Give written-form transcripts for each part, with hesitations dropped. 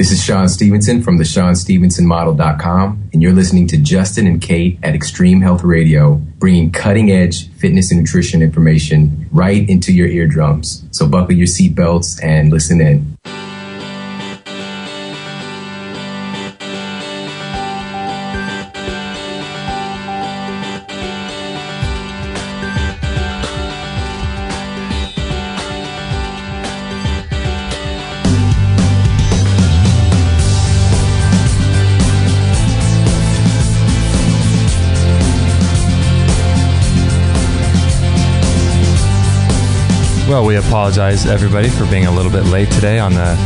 This is Sean Stevenson from the SeanStevensonModel.com, and you're listening to Justin and Kate at Extreme Health Radio, bringing cutting-edge fitness and nutrition information right into your eardrums. So buckle your seatbelts and listen in. Well, we apologize, everybody, for being a little bit late today on the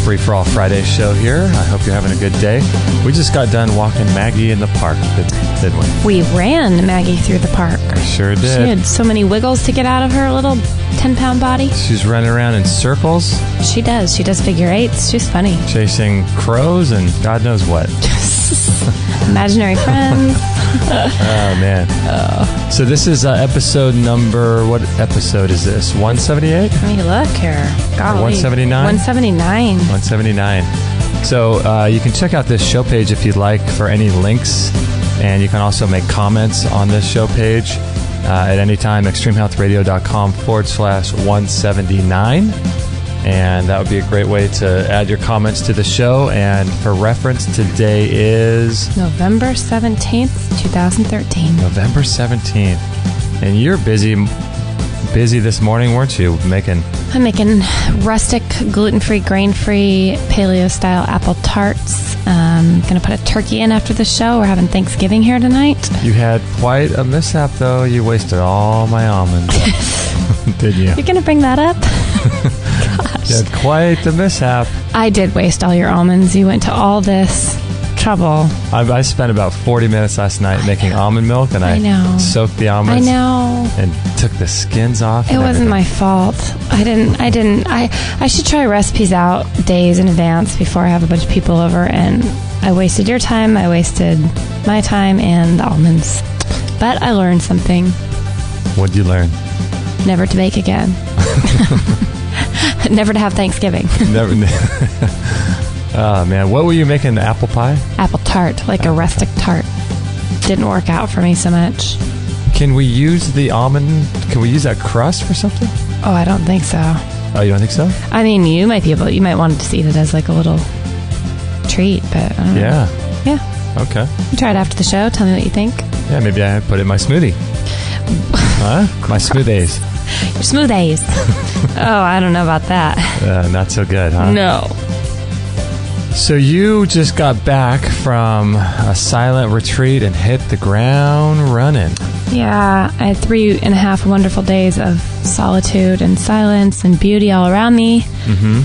Free For All Friday show here. I hope you're having a good day. We just got done walking Maggie in the park, didn't we? We ran Maggie through the park. I sure did. She had so many wiggles to get out of her little 10-pound body. She's running around in circles. She does. She does figure eights. She's funny. Chasing crows and God knows what. Imaginary friends. Oh, man. Oh. So this is episode number, what episode is this? 178? Let me look here. Golly. 179? 179. 179. So you can check out this show page if you'd like for any links, and you can also make comments on this show page at any time, extremehealthradio.com/179. And that would be a great way to add your comments to the show. And for reference, today is November 17th, 2013. November 17th. And you're busy this morning, weren't you? I'm making rustic, gluten-free, grain-free, paleo-style apple tarts. Going to put a turkey in after the show. We're having Thanksgiving here tonight. You had quite a mishap, though. You wasted all my almonds. Did you? You're going to bring that up? You had quite the mishap. I did waste all your almonds. You went to all this trouble. I spent about 40 minutes last night making almond milk, and I soaked the almonds. I know. And took the skins off. It wasn't my fault. I should try recipes out days in advance before I have a bunch of people over, and I wasted your time, I wasted my time, and the almonds. But I learned something. What'd you learn? Never to bake again. Never to have Thanksgiving. Never. Oh, man. What were you making? Apple pie? Apple tart, like a rustic tart. Didn't work out for me so much. Can we use the almond? Can we use that crust for something? Oh, I don't think so. Oh, you don't think so? I mean, you might want to just eat it as like a little treat, but I don't know. Yeah. Yeah. Okay. You try it after the show. Tell me what you think. Yeah, maybe I put it in my smoothie. Huh? My smoothies. Your smoothies. Oh, I don't know about that. Not so good, huh? No. So you just got back from a silent retreat and hit the ground running. Yeah, I had 3.5 wonderful days of solitude and silence and beauty all around me. Mm-hmm.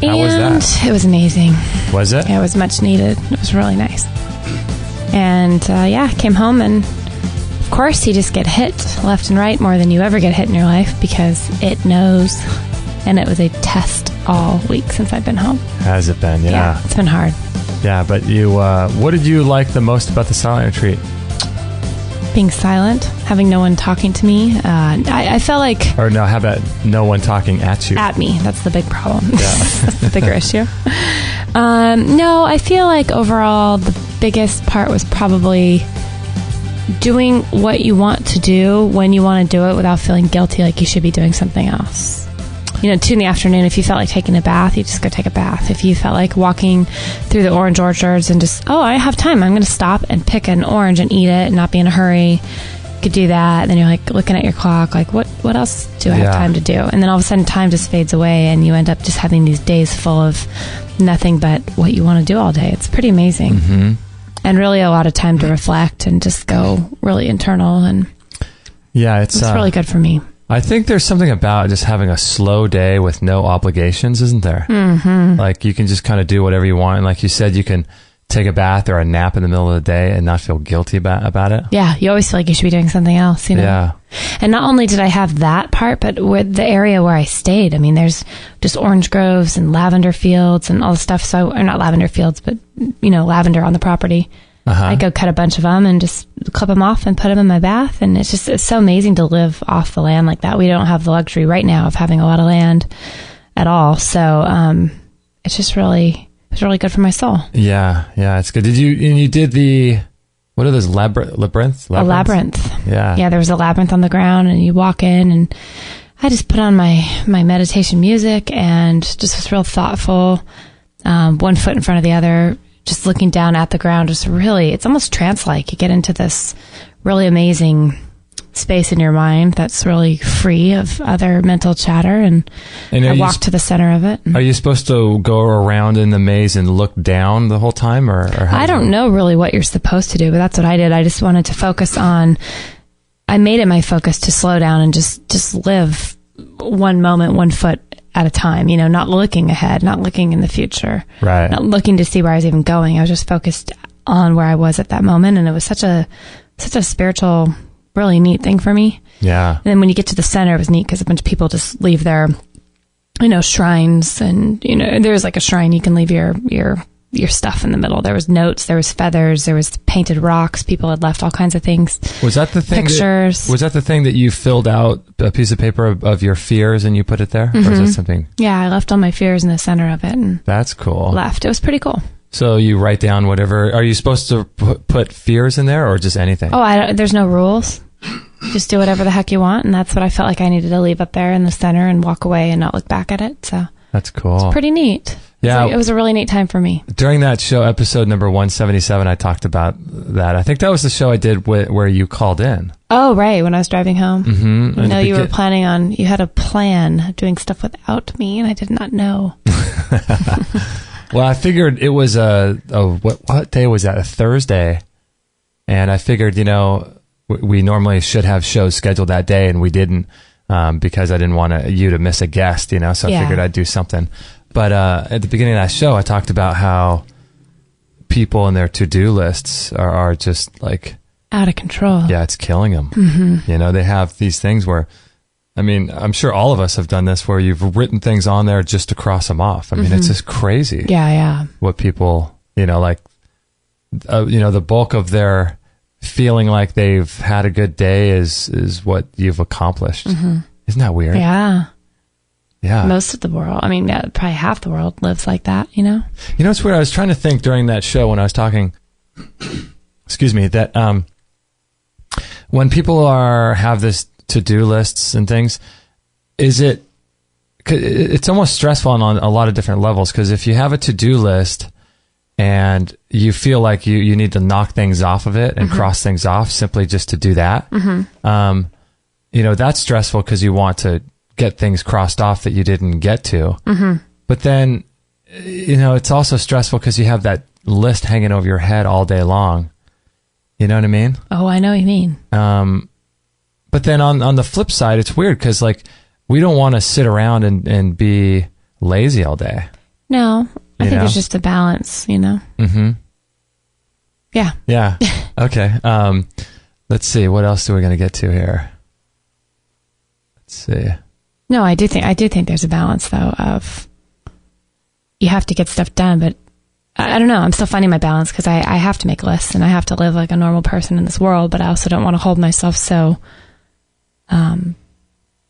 How was that? It was amazing. Was it? Yeah, it was much needed. It was really nice. And I came home, and of course you just get hit left and right more than you ever get hit in your life because it knows. And it was a test all week since I've been home. Has it been? Yeah. It's been hard. Yeah, but you, what did you like the most about the silent retreat? Being silent, having no one talking to me. I felt like... Or no, how about no one talking at you? At me. That's the big problem. Yeah. That's the bigger issue. No, I feel like overall the biggest part was probably doing what you want to do when you want to do it without feeling guilty like you should be doing something else. 2 in the afternoon, if you felt like taking a bath, you just go take a bath. If you felt like walking through the orange orchards and just, I have time, I'm going to stop and pick an orange and eat it and not be in a hurry, you could do that. And then you're like looking at your clock, like, what else do I have time to do? And then all of a sudden time just fades away and you end up just having these days full of nothing but what you want to do all day. It's pretty amazing. Mm-hmm. And really a lot of time to reflect and just go really internal. And yeah, it's really good for me. I think there's something about just having a slow day with no obligations, isn't there? Mm-hmm. Like you can just kind of do whatever you want. And like you said, you can take a bath or a nap in the middle of the day and not feel guilty about it. Yeah, you always feel like you should be doing something else, Yeah. And not only did I have that part, but with the area where I stayed, I mean, there's just orange groves and lavender fields and all the stuff. Or not lavender fields, but, lavender on the property. Uh-huh. I go cut a bunch of them and just clip them off and put them in my bath. And it's so amazing to live off the land like that. We don't have the luxury right now of having a lot of land at all. So it's just really was really good for my soul. Yeah, it's good. You did what are those, labyrinths? A labyrinth. Yeah. Yeah, there was a labyrinth on the ground, and you walk in, and I just put on my meditation music and just was real thoughtful, one foot in front of the other, just looking down at the ground. Just really, it's almost trance-like. You get into this really amazing space in your mind that's really free of other mental chatter, and I walked to the center of it. Are you supposed to go around in the maze and look down the whole time, or how I don't know really what you're supposed to do, but that's what I did. I just wanted to focus on, I made it my focus to slow down and just live one moment, 1 foot at a time, not looking ahead, not looking in the future, right? Not looking to see where I was even going. I was just focused on where I was at that moment. And it was such a spiritual, really neat thing for me. Yeah. And then when you get to the center, it was neat because a bunch of people just leave their, shrines, and, there's like a shrine, you can leave your stuff in the middle. There was notes, there was feathers, there was painted rocks. People had left all kinds of things. Was that the thing? Pictures. Was that the thing that you filled out a piece of paper of your fears and you put it there? Mm-hmm. Or is that something? Yeah, I left all my fears in the center of it. And that's cool. Left. It was pretty cool. So you write down whatever. Are you supposed to put fears in there, or just anything? Oh, there's no rules. Just do whatever the heck you want. And that's what I felt like I needed to leave up there in the center and walk away and not look back at it. So that's cool. It's pretty neat. Yeah. It was a really neat time for me. During that show, episode number 177, I talked about that. I think that was the show I did where you called in. Oh, right. When I was driving home. Mm-hmm. I know you were planning on, you had a plan of doing stuff without me, and I did not know. Well, I figured it was what day was that? A Thursday. And I figured, we normally should have shows scheduled that day, and we didn't, because I didn't want you to miss a guest, so I figured I'd do something. But at the beginning of that show, I talked about how people and their to-do lists are just like out of control. Yeah, it's killing them. Mm-hmm. They have these things where, I'm sure all of us have done this, where you've written things on there just to cross them off. It's just crazy. Yeah. What people, the bulk of their feeling like they've had a good day is what you've accomplished. Mm-hmm. Isn't that weird? Yeah. Yeah. Most of the world. Probably half the world lives like that, It's weird. I was trying to think during that show when I was talking, excuse me, that when people have this to-do lists and things, it's almost stressful on a lot of different levels, because if you have a to-do list and you feel like you need to knock things off of it and mm-hmm. cross things off simply just to do that, mm-hmm. That's stressful because you want to get things crossed off that you didn't get to. Mm-hmm. But then, it's also stressful because you have that list hanging over your head all day long. You know what I mean? Oh, I know what you mean. But then on the flip side, it's weird because we don't want to sit around and be lazy all day. No, I think it's just a balance, Mm-hmm. Yeah. Yeah. Okay. Let's see. What else are we going to get to here? Let's see. No, I do think there's a balance, though, of you have to get stuff done, but I don't know. I'm still finding my balance because I have to make lists and I have to live like a normal person in this world, but I also don't want to hold myself so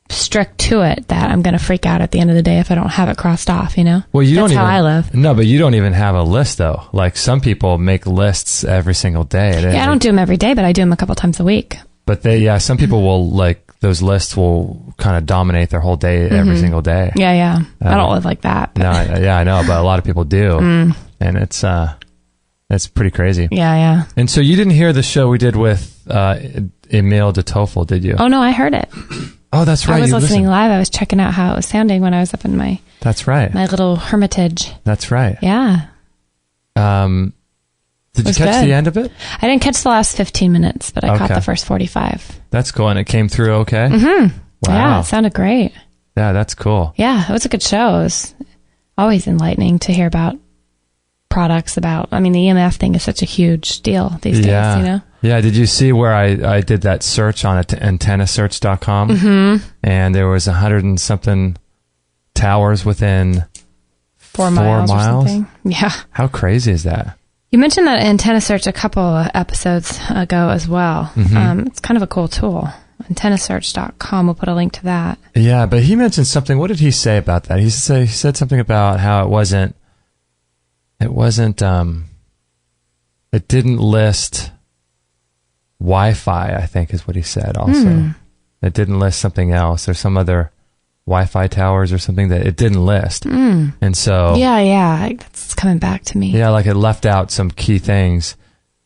strict to it that I'm going to freak out at the end of the day if I don't have it crossed off, Well, That's how I live. No, but you don't even have a list, though. Like some people make lists every single day. Yeah, I don't do them every day, but I do them a couple times a week. But some people will those lists will kind of dominate their whole day every single day. Yeah. I don't live like that. But. No, I know, but a lot of people do. And it's pretty crazy. Yeah. And so you didn't hear the show we did with Emile de Toffel, did you? Oh, no, I heard it. Oh, that's right. I was listening live. I was checking out how it was sounding when I was up in my... That's right. My little hermitage. That's right. Yeah. Did you catch the end of it? I didn't catch the last 15 minutes, but I caught the first 45. That's cool. And it came through okay? Mm-hmm. Wow. Yeah, it sounded great. Yeah, that's cool. Yeah, it was a good show. It was always enlightening to hear about products the EMF thing is such a huge deal these days, Yeah, did you see where I did that search on antennasearch.com? Mm-hmm. And there was 100 and something towers within 4 miles. Or something. Yeah. How crazy is that? You mentioned that Antenna Search a couple of episodes ago as well. Mm-hmm. It's kind of a cool tool. Antennasearch.com. We'll put a link to that. Yeah, but he mentioned something. What did he say about that? He said something about how it it wasn't, it didn't list Wi-Fi, I think is what he said also. It didn't list something else. There's some other Wi-Fi towers or something that it didn't list. And so... Yeah. That's coming back to me. Yeah, like it left out some key things.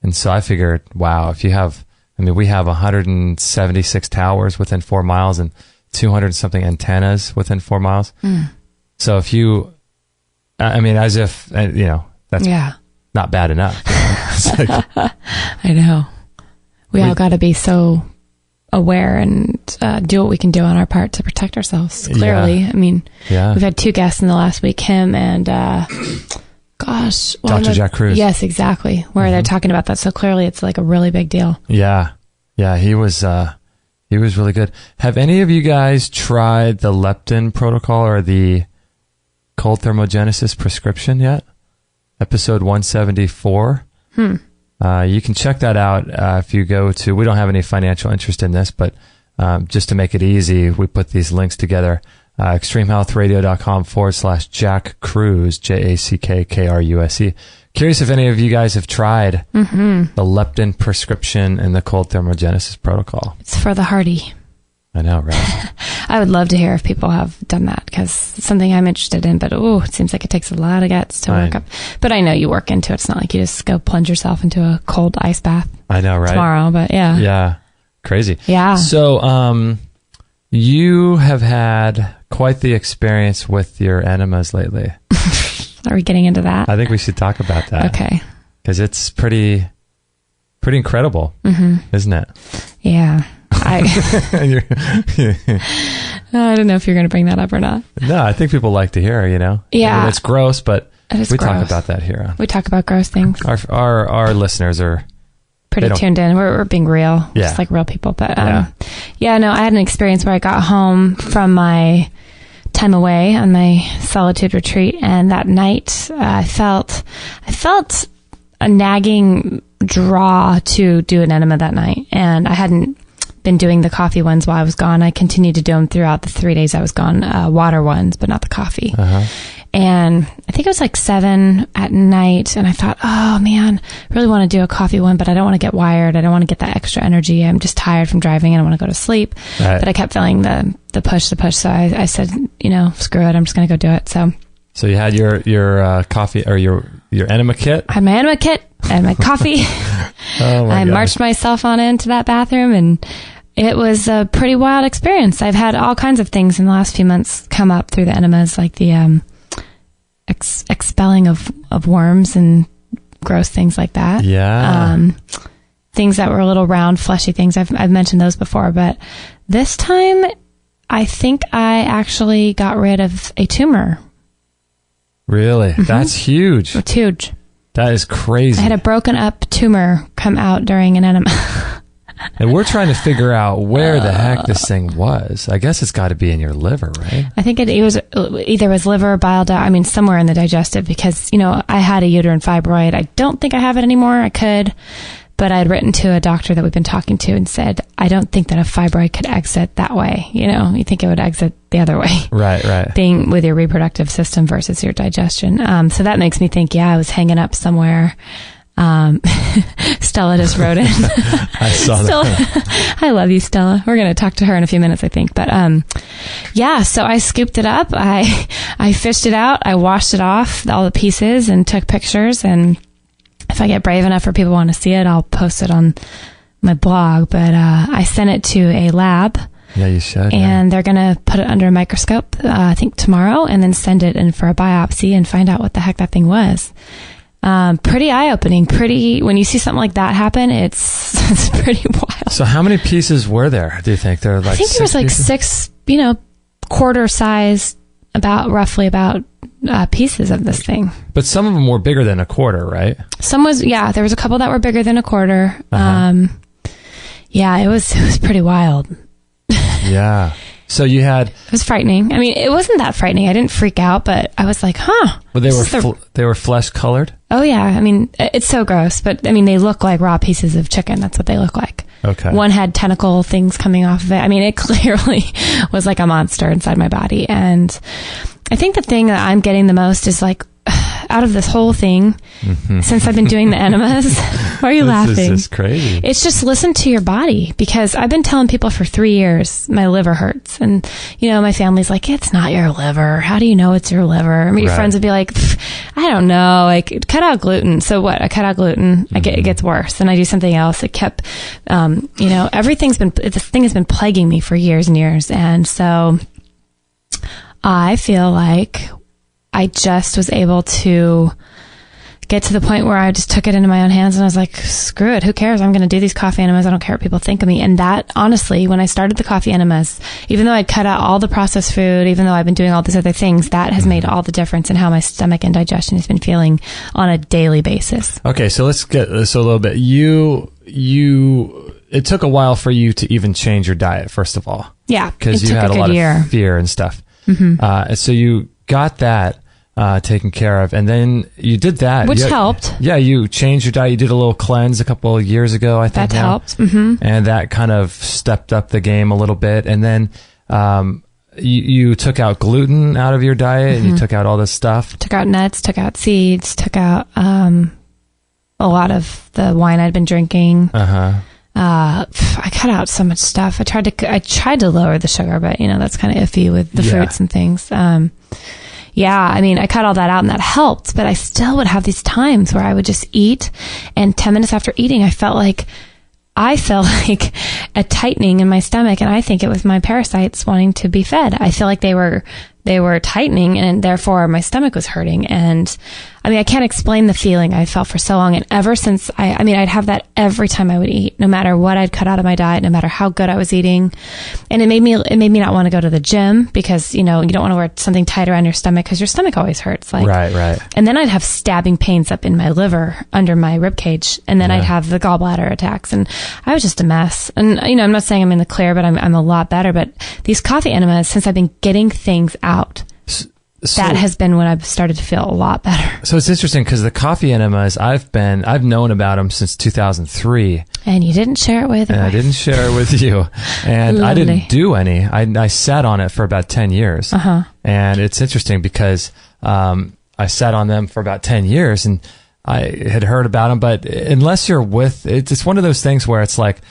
And so I figured, wow, if you have... I mean, we have 176 towers within 4 miles and 200 something antennas within 4 miles. So if you... I mean, as if, that's not bad enough. It's like, I know. We all got to be so aware and do what we can do on our part to protect ourselves. Clearly, I mean, we've had 2 guests in the last week. Him and Dr. Jack Cruz. Yes, exactly. Where they're talking about that. So clearly, it's like a really big deal. Yeah, he was really good. Have any of you guys tried the leptin protocol or the cold thermogenesis prescription yet? Episode 174. You can check that out if you go to, we don't have any financial interest in this, but just to make it easy, we put these links together. extremehealthradio.com/Jack Cruz, JackKruse. Curious if any of you guys have tried the leptin prescription and the cold thermogenesis protocol. It's for the hardy. I know, right? I would love to hear if people have done that, because it's something I'm interested in, but it seems like it takes a lot of guts to work up. But I know you work into it. It's not like you just go plunge yourself into a cold ice bath. I know, right? Tomorrow, but yeah. Yeah. Crazy. Yeah. So, you have had quite the experience with your enemas lately. Are we getting into that? I think we should talk about that. Okay. Because it's pretty incredible, isn't it? Yeah. I don't know if you're going to bring that up or not. No, I think people like to hear, Yeah. I mean, it's gross, but we gross. talk about that here. We talk about gross things. Our listeners are pretty tuned in. We're being real, just like real people. But no, I had an experience where I got home from my time away on my solitude retreat, and that night I felt a nagging draw to do an enema that night, and I hadn't been doing the coffee ones while I was gone. I continued to do them throughout the 3 days I was gone, water ones, but not the coffee. And I think it was like 7 at night, and I thought, oh man, I really want to do a coffee one, but I don't want to get wired. I don't want to get that extra energy. I'm just tired from driving and I want to go to sleep. Right. But I kept feeling the push. So I said, screw it. I'm just going to go do it. So you had your coffee or your enema kit? I had my enema kit and my coffee. I marched myself on into that bathroom, and it was a pretty wild experience. I've had all kinds of things in the last few months come up through the enemas, like the expelling of worms and gross things like that. Yeah. Things that were little round, fleshy things. I've mentioned those before, but this time I think I actually got rid of a tumor. Really? That's huge. It's huge. That is crazy. I had a broken up tumor come out during an enema. And we're trying to figure out where the heck this thing was. I guess it's got to be in your liver, right? I think it was either liver, bile duct, somewhere in the digestive, because, I had a uterine fibroid. I don't think I have it anymore. I could, but I had written to a doctor that we've been talking to and said, I don't think that a fibroid could exit that way. You think it would exit the other way. Right. Being with your reproductive system versus your digestion. So that makes me think, I was hanging up somewhere. Stella just wrote in. I saw that. I love you, Stella. We're going to talk to her in a few minutes, I think. But so I scooped it up. I fished it out. I washed it off, all the pieces, and took pictures. And if I get brave enough for people who want to see it, I'll post it on my blog. But I sent it to a lab. Yeah, you should. And they're going to put it under a microscope, I think tomorrow, and then send it in for a biopsy and find out what the heck that thing was. Pretty eye-opening. When you see something like that happen, it's pretty wild. So how many pieces were there, do you think? I think there was like pieces? 6, quarter size, roughly about pieces of this thing. But some of them were bigger than a quarter, right? There was a couple that were bigger than a quarter. It was pretty wild. Yeah. So you had... It was frightening. It wasn't that frightening. I didn't freak out, but I was like, huh. But they were flesh colored? Oh, yeah. It's so gross, but they look like raw pieces of chicken. That's what they look like. Okay. One had tentacle things coming off of it. It clearly was like a monster inside my body. And I think the thing that I'm getting the most is like, out of this whole thing, since I've been doing the enemas, why are you laughing? This is just crazy. It's just listen to your body, because I've been telling people for 3 years my liver hurts, and my family's like, it's not your liver. How do you know it's your liver? I mean, your friends would be like, I don't know, like, cut out gluten. So what? I cut out gluten. It gets worse, and I do something else. It kept, this thing has been plaguing me for years and years, and so I feel like I just was able to get to the point where I just took it into my own hands, and I was like, screw it, who cares? I'm going to do these coffee enemas. I don't care what people think of me. And that, honestly, when I started the coffee enemas, even though I'd cut out all the processed food, even though I've been doing all these other things, that has made all the difference in how my stomach and digestion has been feeling on a daily basis. Okay, so let's get this a little bit. It took a while for you to even change your diet, first of all. Yeah, because you had a lot of fear and stuff. And so you got that taken care of, and then you did that, which helped. Yeah, you changed your diet. You did a little cleanse a couple of years ago, I think. That helped. And that kind of stepped up the game a little bit. And then you took out gluten out of your diet, and you took out all this stuff. Took out nuts, took out seeds, took out a lot of the wine I'd been drinking. I cut out so much stuff. I tried to lower the sugar, but that's kind of iffy with the fruits and things. I mean, I cut all that out, and that helped, but I still would have these times where I would just eat, and 10 minutes after eating, I felt like a tightening in my stomach, and I think it was my parasites wanting to be fed. I feel like they were tightening, and therefore my stomach was hurting. And I mean, I can't explain the feeling I felt for so long. And ever since I'd have that every time I would eat, no matter what I'd cut out of my diet, no matter how good I was eating. And it made me not want to go to the gym, because, you don't want to wear something tight around your stomach, because your stomach always hurts. Right. And then I'd have stabbing pains up in my liver under my rib cage. And then I'd have the gallbladder attacks, and I was just a mess. And, I'm not saying I'm in the clear, but I'm a lot better. But these coffee enemas, since I've been getting things out, that has been when I've started to feel a lot better. So it's interesting, because the coffee enemas, I've known about them since 2003. And you didn't share it with me. I didn't share it with you. And I didn't do any. I sat on it for about 10 years. And it's interesting, because I sat on them for about 10 years, and I had heard about them. But unless you're it's one of those things where it's like,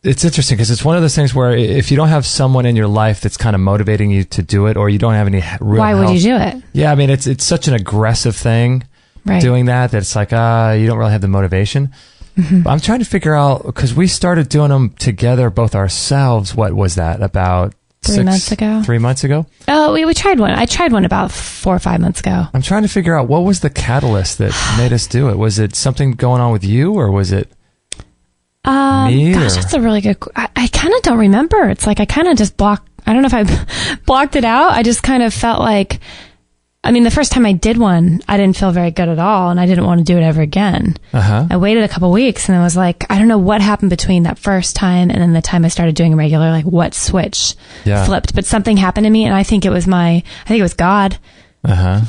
it's interesting, because it's one of those things where if you don't have someone in your life that's kind of motivating you to do it, or you don't have any real Why would you do it? Yeah, I mean, it's such an aggressive thing, doing that it's like, you don't really have the motivation. But I'm trying to figure out, because we started doing them together, both ourselves. What was that, about 3 months ago? 3 months ago? Oh, we tried one. I tried one about 4 or 5 months ago. I'm trying to figure out, what was the catalyst that made us do it? Was it something going on with you, or was it me? Gosh, that's a really good. I kind of don't remember. It's like I kind of just blocked. I don't know if I blocked it out. I just kind of felt like, the first time I did one, I didn't feel very good at all, and I didn't want to do it ever again. I waited a couple weeks, and I was like, I don't know what happened between that first time and then the time I started doing regular. Like, what switch flipped? But something happened to me, and I think it was God.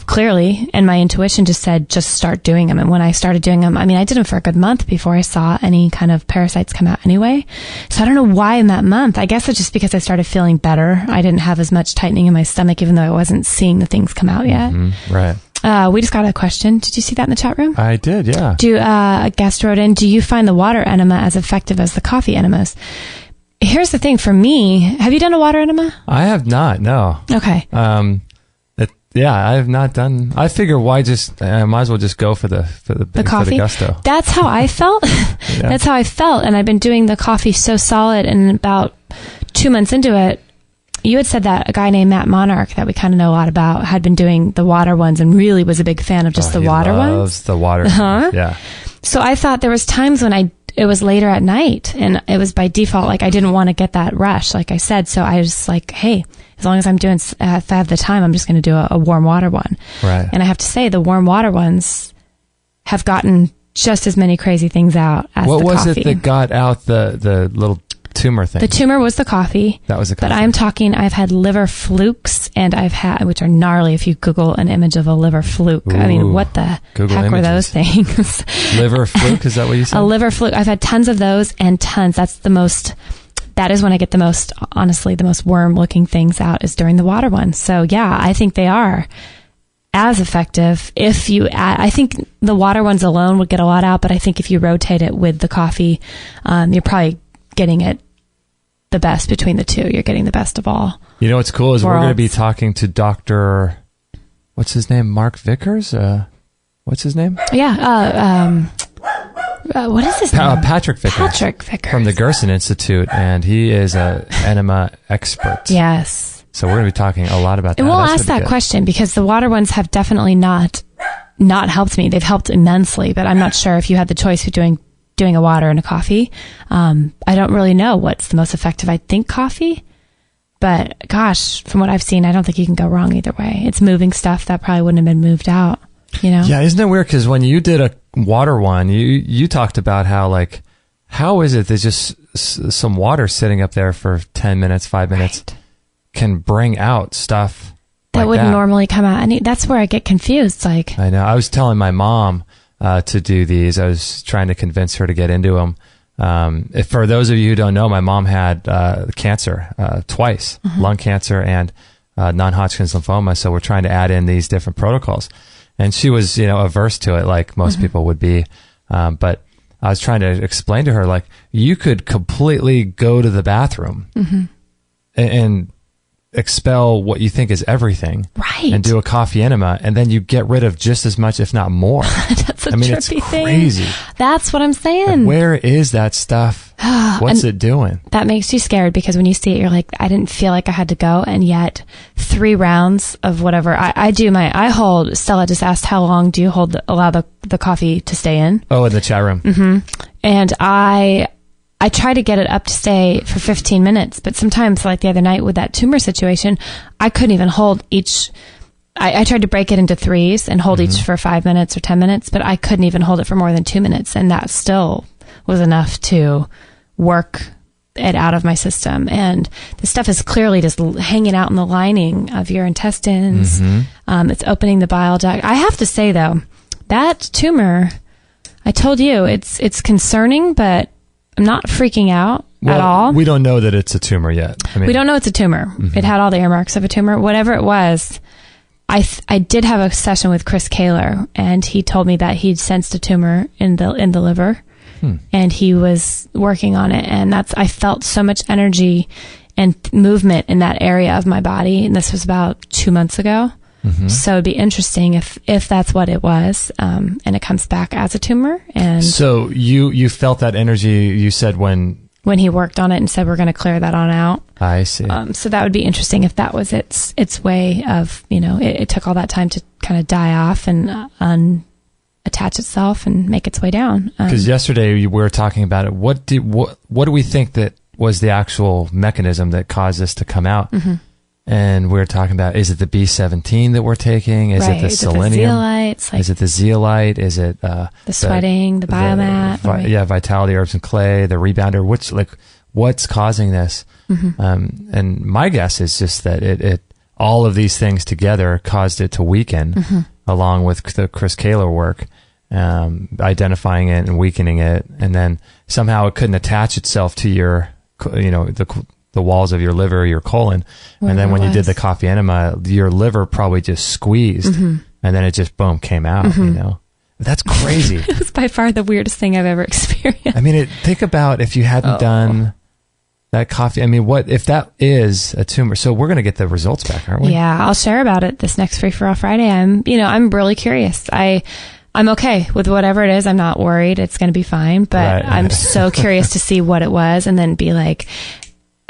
Clearly, and my intuition just said, just start doing them. And when I started doing them, I did them for a good month before I saw any kind of parasites come out anyway. So I don't know why in that month. I guess it's just because I started feeling better. I didn't have as much tightening in my stomach, even though I wasn't seeing the things come out yet. Right. We just got a question. Did you see that in the chat room? I did, yeah. A guest wrote in, do you find the water enema as effective as the coffee enemas? Here's the thing for me. Have you done a water enema? I have not, no. Okay. Yeah, I have not done. I figure I might as well just go for the coffee, for the gusto. That's how I felt. That's how I felt. And I've been doing the coffee so solid, and about 2 months into it, you had said that a guy named Matt Monarch, that we kind of know a lot about, had been doing the water ones and really was a big fan of just the water ones. He loves the water. Yeah. So I thought there was times when it was later at night, and it was by default, like I didn't want to get that rush, like I said. So I was like, hey, as long as if I have the time, I'm just going to do a warm water one. Right. And I have to say, the warm water ones have gotten just as many crazy things out as the coffee. What was it that got out the little tumor thing? The tumor was the coffee. That was the coffee. But I'm talking, I've had liver flukes, and which are gnarly if you Google an image of a liver fluke. Ooh, what the Google heck images. were those things? Liver fluke, is that what you said? A liver fluke. I've had tons of those, and tons. That's the most that is when I get the most worm looking things out, is during the water ones. So yeah, I think they are as effective if you add. I think the water ones alone would get a lot out, but I think if you rotate it with the coffee, you're probably getting it the best between the two. You're getting the best of all. You know what's cool is worlds. We're going to be talking to Dr. What's his name? Mark Vickers? What's his name? Yeah. What is his name? Patrick Vickers. Patrick Vickers. From the Gerson Institute, and he is an enema expert. Yes. So we're going to be talking a lot about that. And we'll ask that question, because the water ones have definitely not helped me. They've helped immensely, but I'm not sure if you had the choice of doing a water and a coffee. I don't really know what's the most effective. I think coffee, but gosh, from what I've seen, I don't think you can go wrong either way. It's moving stuff that probably wouldn't have been moved out, you know? Yeah, isn't it weird? Because when you did a water one, you talked about how is it there's just some water sitting up there for 10 minutes, 5 minutes, Right. can bring out stuff that wouldn't normally come out. And that's where I get confused. Like, I know. I was telling my mom to do these. I was trying to convince her to get into them. If for those of you who don't know, my mom had cancer twice, lung cancer and non-Hodgkin's lymphoma. So we're trying to add in these different protocols. And she was, averse to it, like most people would be. But I was trying to explain to her, like, you could completely go to the bathroom and expel what you think is everything, right, and do a coffee enema, and then you get rid of just as much, if not more. That's a trippy it's thing. Crazy. That's what I'm saying. Like, where is that stuff? What's it doing? That makes you scared, because when you see it, you're like, I didn't feel like I had to go, and yet 3 rounds of whatever I hold. Stella just asked, how long do you allow the coffee to stay in? Oh, in the chat room. And I try to get it up to stay for 15 minutes, but sometimes, like the other night with that tumor situation, I couldn't even hold each. I tried to break it into 3s and hold each for 5 minutes or 10 minutes, but I couldn't even hold it for more than 2 minutes. And that still was enough to work it out of my system. And the stuff is clearly just hanging out in the lining of your intestines. It's opening the bile duct. I have to say, though, that tumor, I told you, it's concerning, but I'm not freaking out at all. We don't know that it's a tumor yet. We don't know it's a tumor. It had all the earmarks of a tumor. Whatever it was, I did have a session with Chris Kaler, and he told me that he'd sensed a tumor in the liver, and he was working on it. And I felt so much energy and movement in that area of my body. And this was about 2 months ago. So it'd be interesting if that's what it was, and it comes back as a tumor. And so you felt that energy, you said, when he worked on it and said, we're going to clear that on out. I see. So that would be interesting if that was its way of, it took all that time to kind of die off and unattach itself and make its way down. Because yesterday we were talking about it. What do we think that was the actual mechanism that caused this to come out? And we were talking about, is it the B17 that we're taking? Is it the selenium? Is it the zeolite? Is it the sweating, the biomat? Vitality, herbs and clay, the rebounder. What's causing this? And my guess is just that it all of these things together caused it to weaken, along with the Chris Kaler work, identifying it and weakening it, and then somehow it couldn't attach itself to your, the walls of your liver, your colon. And then when you did the coffee enema, your liver probably just squeezed, and then it just, boom, came out, That's crazy. It was by far the weirdest thing I've ever experienced. I mean, think about if you hadn't done that coffee. I mean, what if that is a tumor? So we're going to get the results back, aren't we? Yeah, I'll share about it this next Free for All Friday. I'm really curious. I'm okay with whatever it is. I'm not worried. It's going to be fine, but I'm so curious to see what it was, and then be like,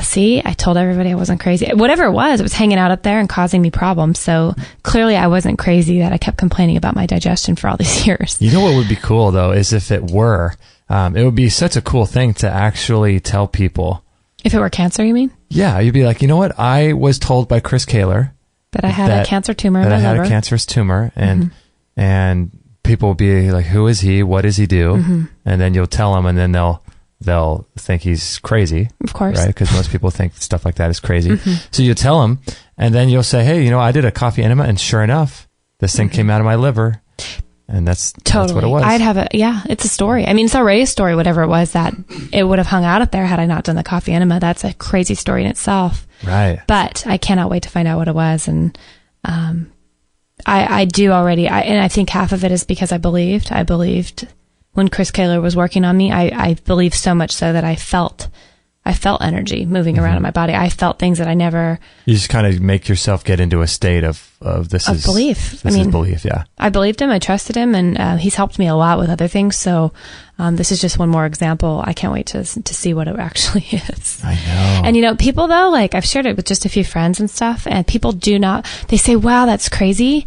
see, I told everybody I wasn't crazy. Whatever it was hanging out up there and causing me problems. So clearly I wasn't crazy that I kept complaining about my digestion for all these years. You know what would be cool, though, is if it were. It would be such a cool thing to actually tell people. If it were cancer, you mean? Yeah, you'd be like, you know what? I was told by Chris Kaler that I had a cancer tumor in my liver. That I had a cancerous tumor, and people will be like, who is he? What does he do? And then you'll tell them, and then they'll think he's crazy. Of course. Right? Because most people think stuff like that is crazy. So you tell them, and then you'll say, hey, I did a coffee enema, and sure enough, this thing came out of my liver. And that's Totally. what it was. I'd have it's a story. I mean, it's already a story, whatever it was, that it would have hung out up there had I not done the coffee enema. That's a crazy story in itself. Right. But I cannot wait to find out what it was. And I do already. And I think half of it is because I believed. I believed when Chris Kaler was working on me. I believed so much so that I felt energy moving around in my body. I felt things that I never... You just kind of make yourself get into a state of belief. This is belief, yeah. I believed him. I trusted him, and he's helped me a lot with other things. So this is just one more example. I can't wait to see what it actually is. I know. And, people, though, like, I've shared it with just a few friends and stuff, and people do not... They say, wow, that's crazy.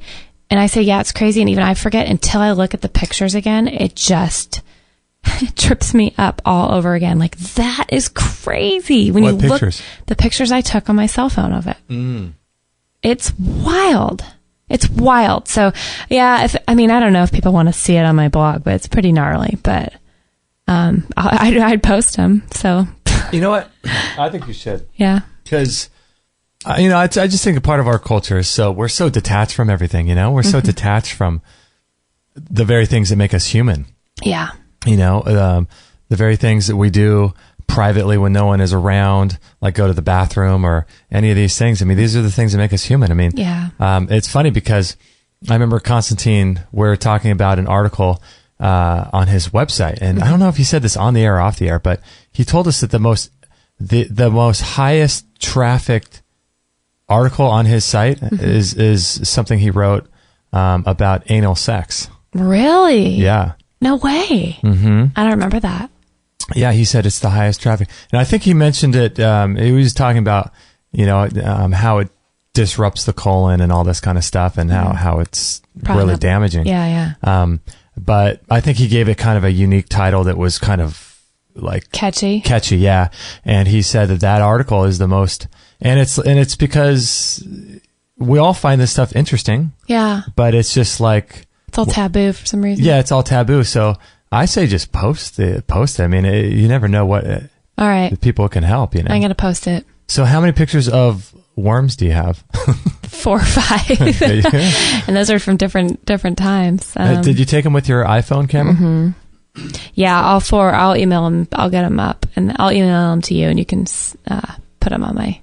And I say, yeah, it's crazy. And even I forget until I look at the pictures again. It just... It trips me up all over again. Like, that is crazy. When what you pictures? Look, the pictures I took on my cell phone of it. It's wild. It's wild. So, yeah, I don't know if people want to see it on my blog, but it's pretty gnarly. But I'd post them. So, you know what? I think you should. Yeah. Because, I just think a part of our culture is we're so detached from everything, We're so detached from the very things that make us human. Yeah. The very things that we do privately when no one is around, like go to the bathroom or any of these things. I mean, these are the things that make us human. I mean, yeah. It's funny because I remember Constantine, we're talking about an article on his website, and I don't know if he said this on the air or off the air, but he told us that the most highest trafficked article on his site is something he wrote about anal sex. Really? Yeah. No way. I don't remember that. Yeah, he said it's the highest traffic. And I think he mentioned it, he was talking about, how it disrupts the colon and all this kind of stuff, and how it's probably really damaging. Yeah, yeah. But I think he gave it kind of a unique title that was kind of like... Catchy, yeah. And he said that article is the most... And it's because we all find this stuff interesting. Yeah. But it's just like... It's all taboo for some reason. Yeah, it's all taboo. So I say just post it. I mean, you never know what all right. People can help, I'm going to post it. So how many pictures of worms do you have? 4 or 5. And those are from different times. Did you take them with your iPhone camera? Yeah, all 4. I'll email them. I'll get them up, and I'll email them to you, and you can put them on my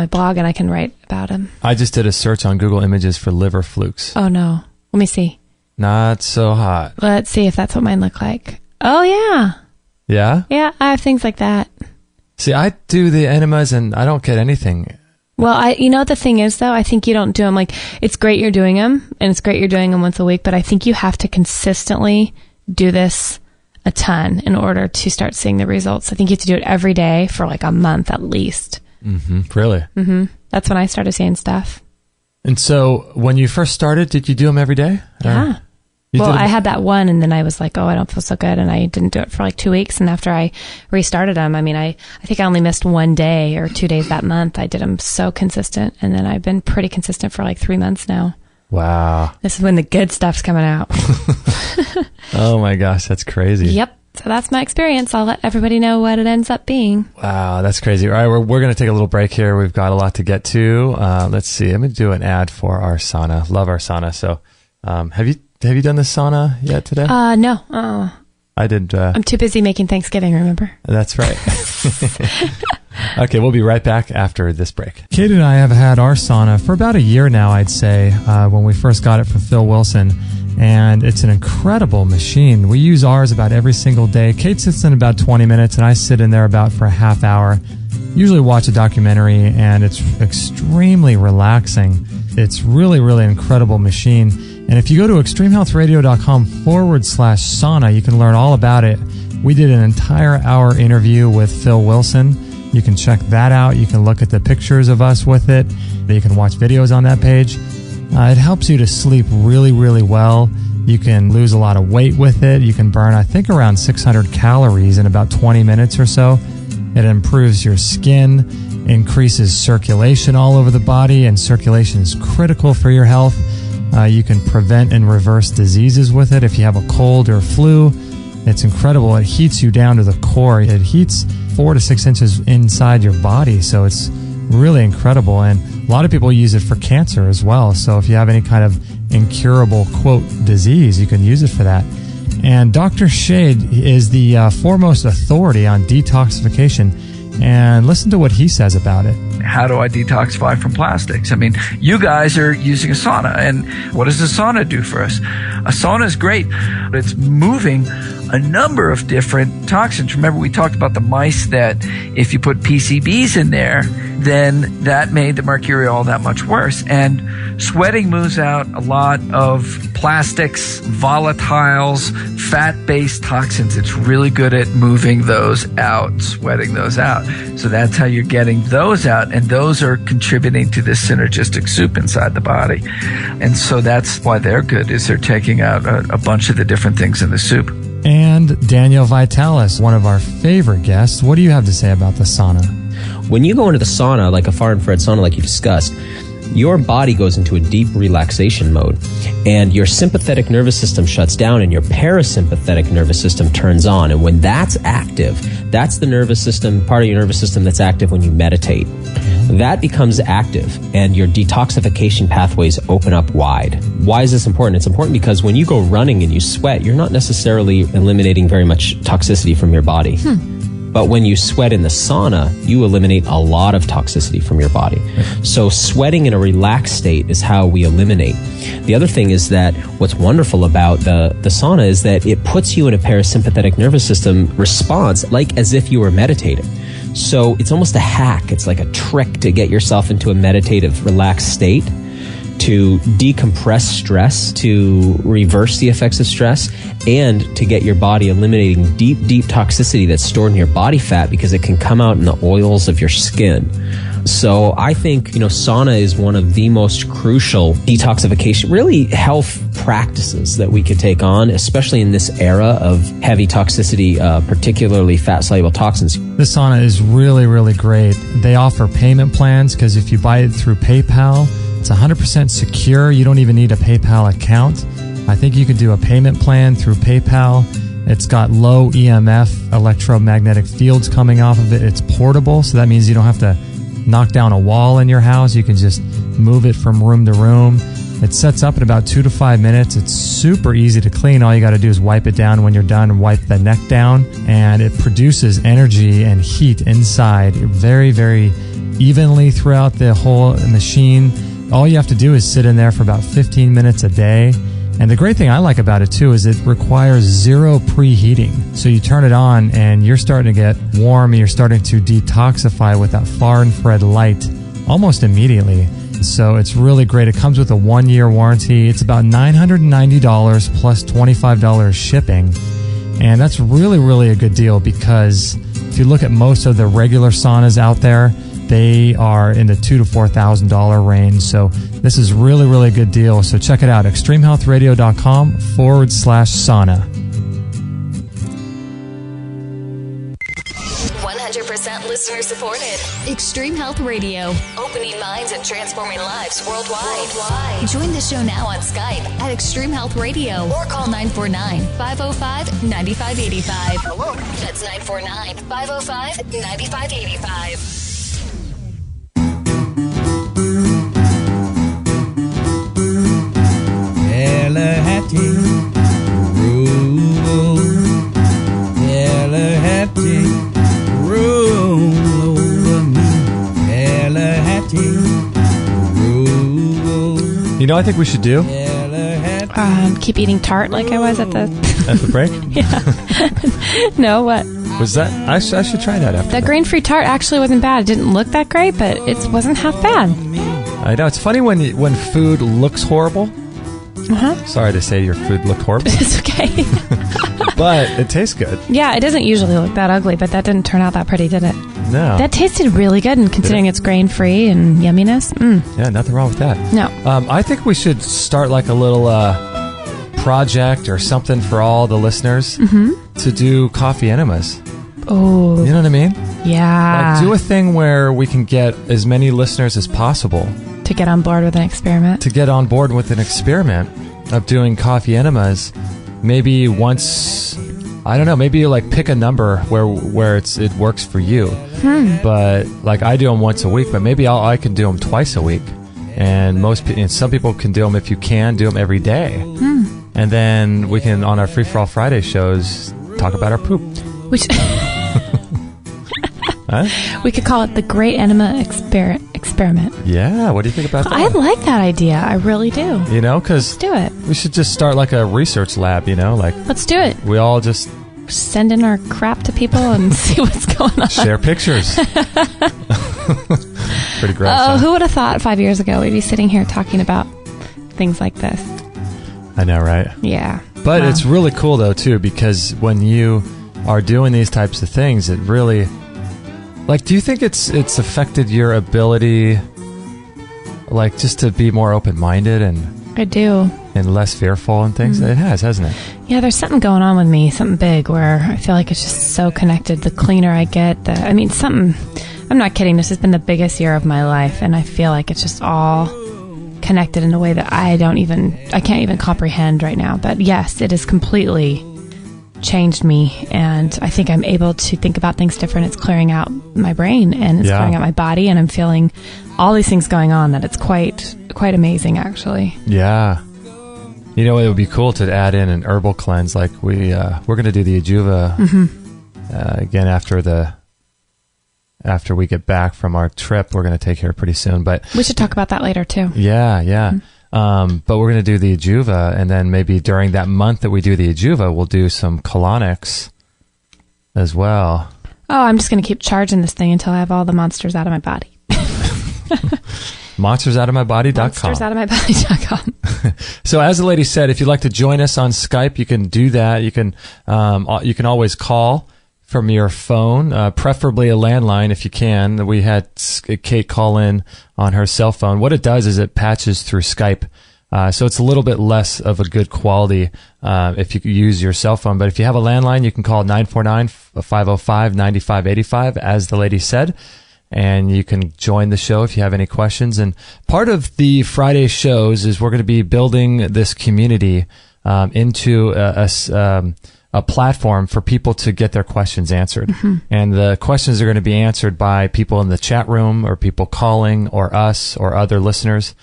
blog, and I can write about them. I just did a search on Google Images for liver flukes. Oh, no. Let me see. Not so hot. Let's see if that's what mine look like. Oh, yeah. Yeah? Yeah, I have things like that. See, I do the enemas and I don't get anything. Well, the thing is, though, I think you don't do them. Like, it's great you're doing them, and it's great you're doing them once a week, but I think you have to consistently do this a ton in order to start seeing the results. I think you have to do it every day for like a month at least. Really? That's when I started seeing stuff. And so when you first started, did you do them every day? Yeah. Well, I had that one, and then I was like, oh, I don't feel so good, and I didn't do it for like 2 weeks. And after I restarted them, I mean, I think I only missed 1 day or 2 days that month. I did them so consistent, and then I've been pretty consistent for like 3 months now. Wow. This is when the good stuff's coming out. Oh my gosh, that's crazy. Yep. So that's my experience. I'll let everybody know what it ends up being. Wow, that's crazy. All right, we're going to take a little break here. We've got a lot to get to. Let's see. I'm going to do an ad for our sauna. Love our sauna. So have you done the sauna yet today? No. I did. I'm too busy making Thanksgiving, remember? That's right. Okay, we'll be right back after this break. Kate and I have had our sauna for about a year now, I'd say, when we first got it from Phil Wilson. And it's an incredible machine. We use ours about every single day. Kate sits in about 20 minutes, and I sit in there about for a half hour. Usually watch a documentary, and it's extremely relaxing. It's really, really incredible machine. And if you go to extremelealthradio.com/sauna, you can learn all about it. We did an entire hour interview with Phil Wilson. You can check that out. You can look at the pictures of us with it. You can watch videos on that page. It helps you to sleep really, really well. You can lose a lot of weight with it. You can burn, I think, around 600 calories in about 20 minutes or so. It improves your skin, increases circulation all over the body, and circulation is critical for your health. You can prevent and reverse diseases with it. If you have a cold or flu, it's incredible. It heats you down to the core. It heats 4 to 6 inches inside your body, so it's really incredible. And a lot of people use it for cancer as well. So if you have any kind of incurable, quote, disease. You can use it for that. And Dr. Shade is the foremost authority on detoxification. And listen to what he says about it. How do I detoxify from plastics? I mean, you guys are using a sauna, and what does a sauna do for us? A sauna is great, but it's moving a number of different toxins. Remember, we talked about the mice that if you put PCBs in there, then that made the mercurial that much worse. And sweating moves out a lot of plastics, volatiles, fat-based toxins. It's really good at moving those out, sweating those out. So that's how you're getting those out, and those are contributing to this synergistic soup inside the body. And so that's why they're good, is they're taking out a bunch of the different things in the soup. And Daniel Vitalis, one of our favorite guests. What do you have to say about the sauna? When you go into the sauna, like a far-infrared sauna like you discussed, your body goes into a deep relaxation mode, and your sympathetic nervous system shuts down and your parasympathetic nervous system turns on. And when that's active, that's the nervous system, part of your nervous system that's active when you meditate. That becomes active, and your detoxification pathways open up wide. Why is this important? It's important because when you go running and you sweat, you're not necessarily eliminating very much toxicity from your body. But when you sweat in the sauna, you eliminate a lot of toxicity from your body. So sweating in a relaxed state is how we eliminate. The other thing is that what's wonderful about the sauna is that it puts you in a parasympathetic nervous system response, like as if you were meditating. So it's almost a hack. It's like a trick to get yourself into a meditative, relaxed state, to decompress stress, to reverse the effects of stress, and to get your body eliminating deep, deep toxicity that's stored in your body fat, because it can come out in the oils of your skin. So I think, sauna is one of the most crucial detoxification, really health practices that we could take on, especially in this era of heavy toxicity, particularly fat-soluble toxins. This sauna is really, really great. They offer payment plans, because if you buy it through PayPal, it's 100% secure. You don't even need a PayPal account. I think you could do a payment plan through PayPal. It's got low EMF electromagnetic fields coming off of it. It's portable, so that means you don't have to knock down a wall in your house. You can just move it from room to room. It sets up in about 2 to 5 minutes. It's super easy to clean. All you got to do is wipe it down when you're done, and wipe the neck down, and it produces energy and heat inside very, very evenly throughout the whole machine. All you have to do is sit in there for about 15 minutes a day. And the great thing I like about it too is it requires zero preheating. So you turn it on and you're starting to get warm, and you're starting to detoxify with that far infrared light almost immediately. So it's really great. It comes with a 1-year warranty. It's about $990 plus $25 shipping. And that's really, really a good deal, because if you look at most of the regular saunas out there, they are in the $2,000 to $4,000 range. So this is really, really a good deal. So check it out, extremehealthradio.com/sauna. 100% listener supported. Extreme Health Radio. Opening minds and transforming lives worldwide. Join the show now on Skype at Extreme Health Radio, or call 949-505-9585. Hello. That's 949-505-9585. You know what I think we should do? Keep eating tart like I was at the break? Yeah. No, what? Was that? I should try that after. The grain-free tart actually wasn't bad. It didn't look that great, but it wasn't half bad. I know. It's funny when food looks horrible. Sorry to say your food looked horrible. It's okay. But it tastes good. Yeah, it doesn't usually look that ugly, but that didn't turn out that pretty, did it? No. That tasted really good, and considering it's grain-free and yumminess. Yeah, nothing wrong with that. No. I think we should start like a little project or something for all the listeners to do coffee enemas. Oh. You know what I mean? Yeah. Like do a thing where we can get as many listeners as possible. To get on board with an experiment. To get on board with an experiment of doing coffee enemas. Maybe once, I don't know, maybe you like pick a number where it works for you. But like I do them once a week, but maybe I can do them twice a week. And some people can do them if you can do them every day. And then we can, on our Free For All Friday shows, talk about our poop. Which Huh? we could call it the Great Enema Experiment. Yeah, what do you think about that? I like that idea. I really do. You know, because Let's do it. we should just start like a research lab, you know, like Let's do it. we all just Send in our crap to people and see what's going on. share pictures. Pretty gross. Oh, huh? who would have thought 5 years ago we'd be sitting here talking about things like this? I know, right? Yeah. But Wow. it's really cool, though, too, because when you are doing these types of things, it really... Like, do you think it's affected your ability, like, just to be more open-minded and I do. less fearful and things? It has, hasn't it? Yeah, there's something going on with me, something big, where I feel like it's just so connected. The cleaner I get, I'm not kidding, this has been the biggest year of my life, and I feel like it's just all connected in a way that I can't even comprehend right now. But yes, it has completely changed me, and I think I'm able to think about things different. It's clearing out my brain, and it's clearing out my body, and I'm feeling all these things going on that it's quite amazing, actually. Yeah. You know, it would be cool to add in an herbal cleanse, like we're going to do the Ajuva again after we get back from our trip. We're going to take here pretty soon, but We should talk about that later, too. yeah. But we're going to do the Ajuva, and then maybe during that month that we do the Ajuva, we'll do some colonics as well. Oh, I'm just going to keep charging this thing until I have all the monsters out of my body. MonstersOutOfMyBody.com. MonstersOutOfMyBody.com. So as the lady said, if you'd like to join us on Skype, you can do that. You can always call from your phone, preferably a landline if you can. We had Kate call in on her cell phone. What it does is it patches through Skype. So it's a little bit less of a good quality if you use your cell phone. But if you have a landline, you can call 949-505-9585, as the lady said. And you can join the show if you have any questions. And part of the Friday shows is we're going to be building this community into a platform for people to get their questions answered. And the questions are going to be answered by people in the chat room or people calling or us or other listeners.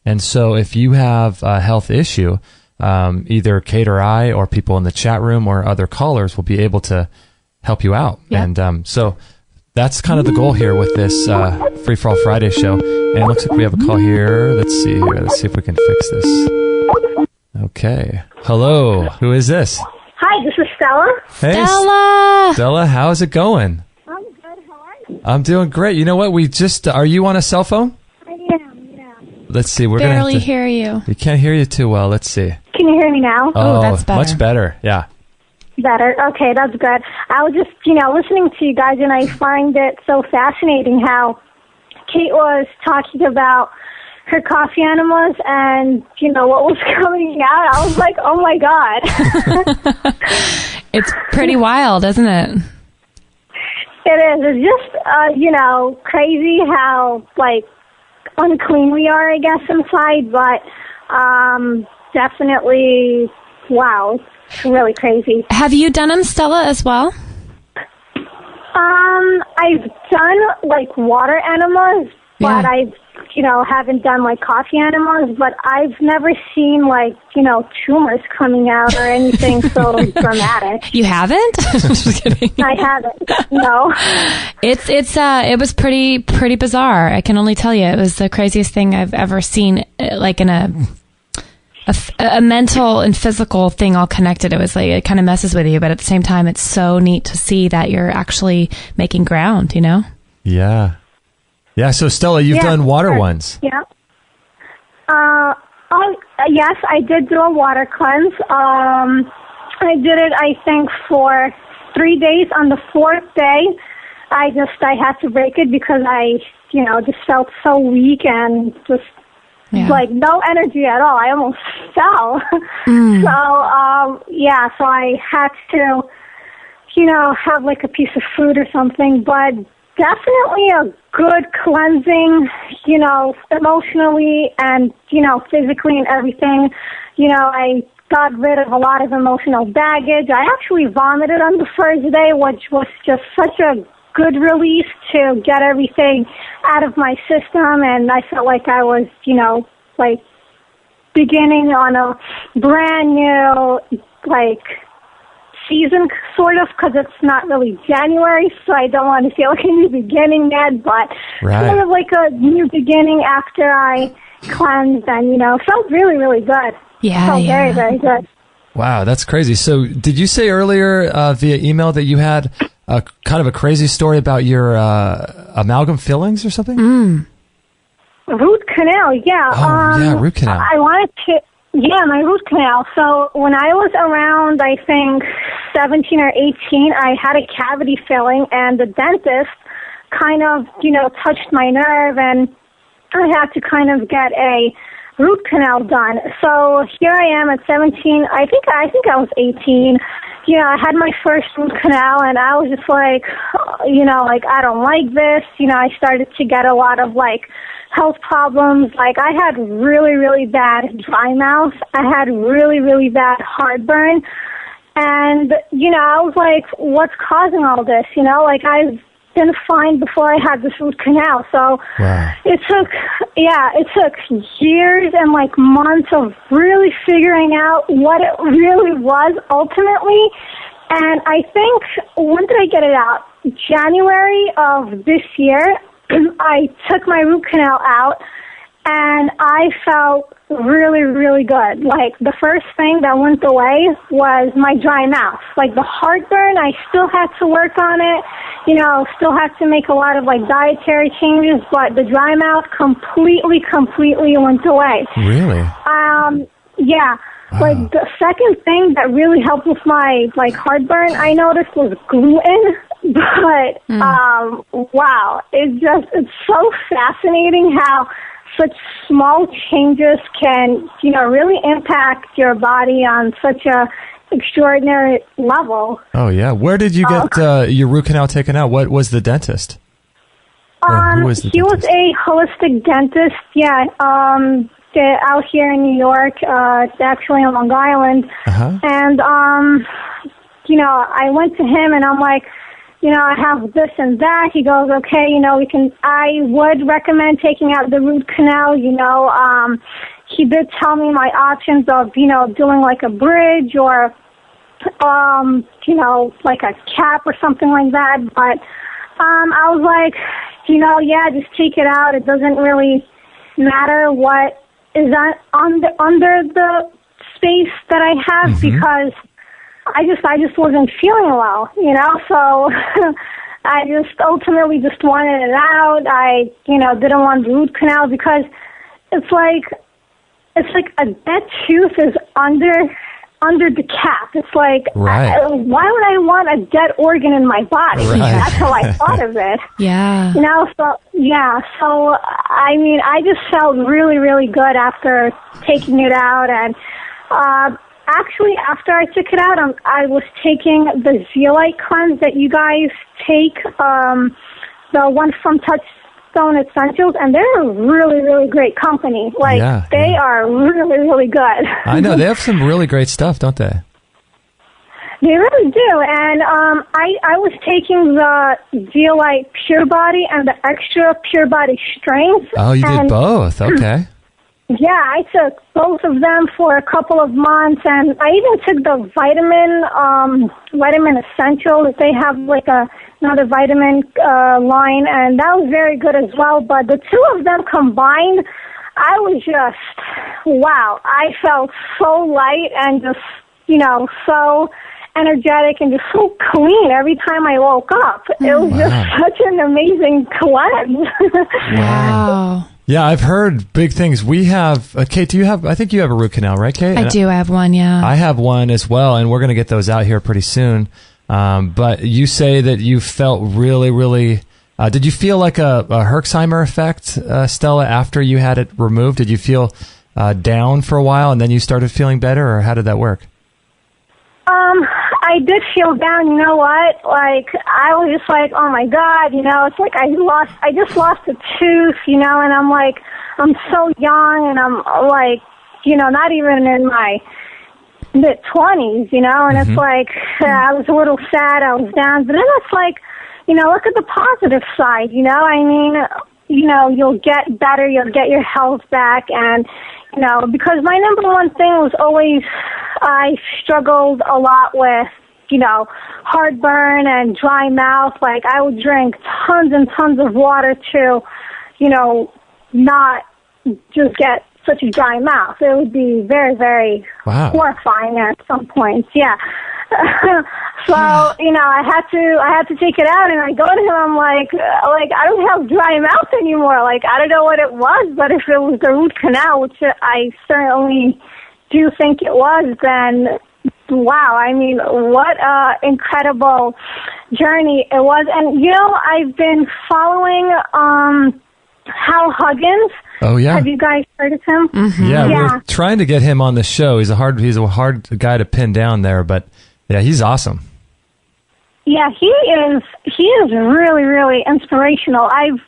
And so if you have a health issue, either Kate or I or people in the chat room or other callers will be able to help you out. Yep. And so that's kind of the goal here with this Free For All Friday show. And it looks like we have a call here. Let's see here. Let's see if we can fix this. Okay. Hello. Who is this? Hi, this is Stella. Hey, Stella, how's it going? I'm good. How are you? I'm doing great. You know what? Are you on a cell phone? I am, yeah. Let's see. We're Barely going to hear you. We can't hear you too well. Let's see. Can you hear me now? Oh, that's better. Much better. Yeah. Better. Okay, that's good. I was just, listening to you guys, and I find it so fascinating how Kate was talking about her coffee enemas and, what was coming out. I was like, oh, my God. It's pretty wild, isn't it? It is. It's just, crazy how, unclean we are, I guess, inside. But definitely, wow. Really crazy. Have you done them, Stella, as well? I've done water enemas, but I haven't done coffee enemas. But I've never seen tumors coming out or anything so dramatic. You haven't? Just kidding. I haven't. No. It was pretty bizarre. I can only tell you, it was the craziest thing I've ever seen. In a mental and physical thing all connected. It was it kind of messes with you, but at the same time, it's so neat to see that you're actually making ground, Yeah. Yeah, so Stella, you've done water ones. Yeah. Yes, I did do a water cleanse. I did it, I think, for 3 days. On the fourth day, I had to break it because I, just felt so weak and just no energy at all. I almost fell. So I had to, have a piece of fruit or something, but definitely a good cleansing, emotionally and, physically and everything. I got rid of a lot of emotional baggage. I actually vomited on the first day, which was just such a good release to get everything out of my system, and I felt like I was, like beginning on a brand new, like, season, sort of, because it's not really January, so I don't want to feel like a new beginning yet, but sort of like a new beginning after I cleansed, and, felt really, really good. Yeah, felt very, very good. Wow, that's crazy. So did you say earlier via email that you had kind of a crazy story about your amalgam fillings or something? Root canal, yeah. Oh, root canal. I wanted to, my root canal. So when I was around, I think, 17 or 18, I had a cavity filling, and the dentist kind of, touched my nerve, and I had to kind of get a root canal done. So here I am at 17. I think I was 18. I had my first root canal, and I was just like, like, I don't like this. I started to get a lot of, like, health problems. Like, I had really, really bad dry mouth. I had really, really bad heartburn. And, I was like, what's causing all this? Like, I've been fine before I had this root canal. So it took years and, like, months of really figuring out what it really was ultimately. And I think, when did I get it out? January of this year, I took my root canal out, and I felt really, really good. Like, the first thing that went away was my dry mouth. Like, the heartburn, I still had to work on it, still had to make a lot of, like, dietary changes, but the dry mouth completely went away. Really? Yeah. Wow. Like, the second thing that really helped with my, like, heartburn, I noticed, was gluten. But, wow, it's so fascinating how such small changes can, really impact your body on such a extraordinary level. Oh, yeah. Where did you get your root canal taken out? What was the dentist? Who was the he dentist? Was a holistic dentist, yeah, out here in New York, actually on Long Island. Uh-huh. And, I went to him, and I'm like, I have this and that. He goes, okay, I would recommend taking out the root canal, he did tell me my options of, doing like a bridge or, like a cap or something like that. But, I was like, just take it out. It doesn't really matter what is under the space that I have, because I just wasn't feeling well, so I just ultimately just wanted it out. I, didn't want the root canal because it's like a dead tooth is under the cap. It's like, right. Why would I want a dead organ in my body? Right. That's how I thought of it. Yeah. So, I mean, I just felt really, really good after taking it out. And actually, after I took it out, I was taking the zeolite cleanse that you guys take, the one from Touchstone Essentials, and they're a really, really great company. Like, they are really, really good. I know. They have some really great stuff, don't they? They really do. And I was taking the zeolite Pure Body and the extra Pure Body Strength. Oh, you did both. Okay. Yeah, I took both of them for a couple of months, and I even took the vitamin essential. They have like another vitamin line, and that was very good as well. But the two of them combined, I was just, wow. I felt so light and just, so energetic and just so clean every time I woke up. It was just such an amazing cleanse. Wow. Yeah, I've heard big things. We have, Kate, I think you have a root canal, right, Kate? I do have one, yeah. I have one as well, and we're going to get those out here pretty soon. But you say that you felt really, really, did you feel like a Herxheimer effect, Stella, after you had it removed? Did you feel down for a while and then you started feeling better, or how did that work? I did feel down, you know what? Like, I was just like, oh my God, it's like I just lost a tooth, and I'm like, I'm so young, and I'm like, not even in my mid-20s, and it's like, I was a little sad, I was down, but then it's like, look at the positive side, I mean, you'll get better, you'll get your health back, and, because my number one thing was always, I struggled a lot with, heartburn and dry mouth. Like, I would drink tons and tons of water to, not just get such a dry mouth. It would be very, very horrifying at some points. Yeah. So, I had to take it out, and I go to him, I'm like, I don't have dry mouth anymore. Like, I don't know what it was, but if it was the root canal, which I certainly do think it was, then wow, I mean, what a incredible journey it was. And, I've been following Hal Huggins. Oh, yeah. Have you guys heard of him? Mm-hmm. Yeah, we're trying to get him on the show. He's a hard guy to pin down there, but yeah, he's awesome. Yeah, he is really, really inspirational. I've,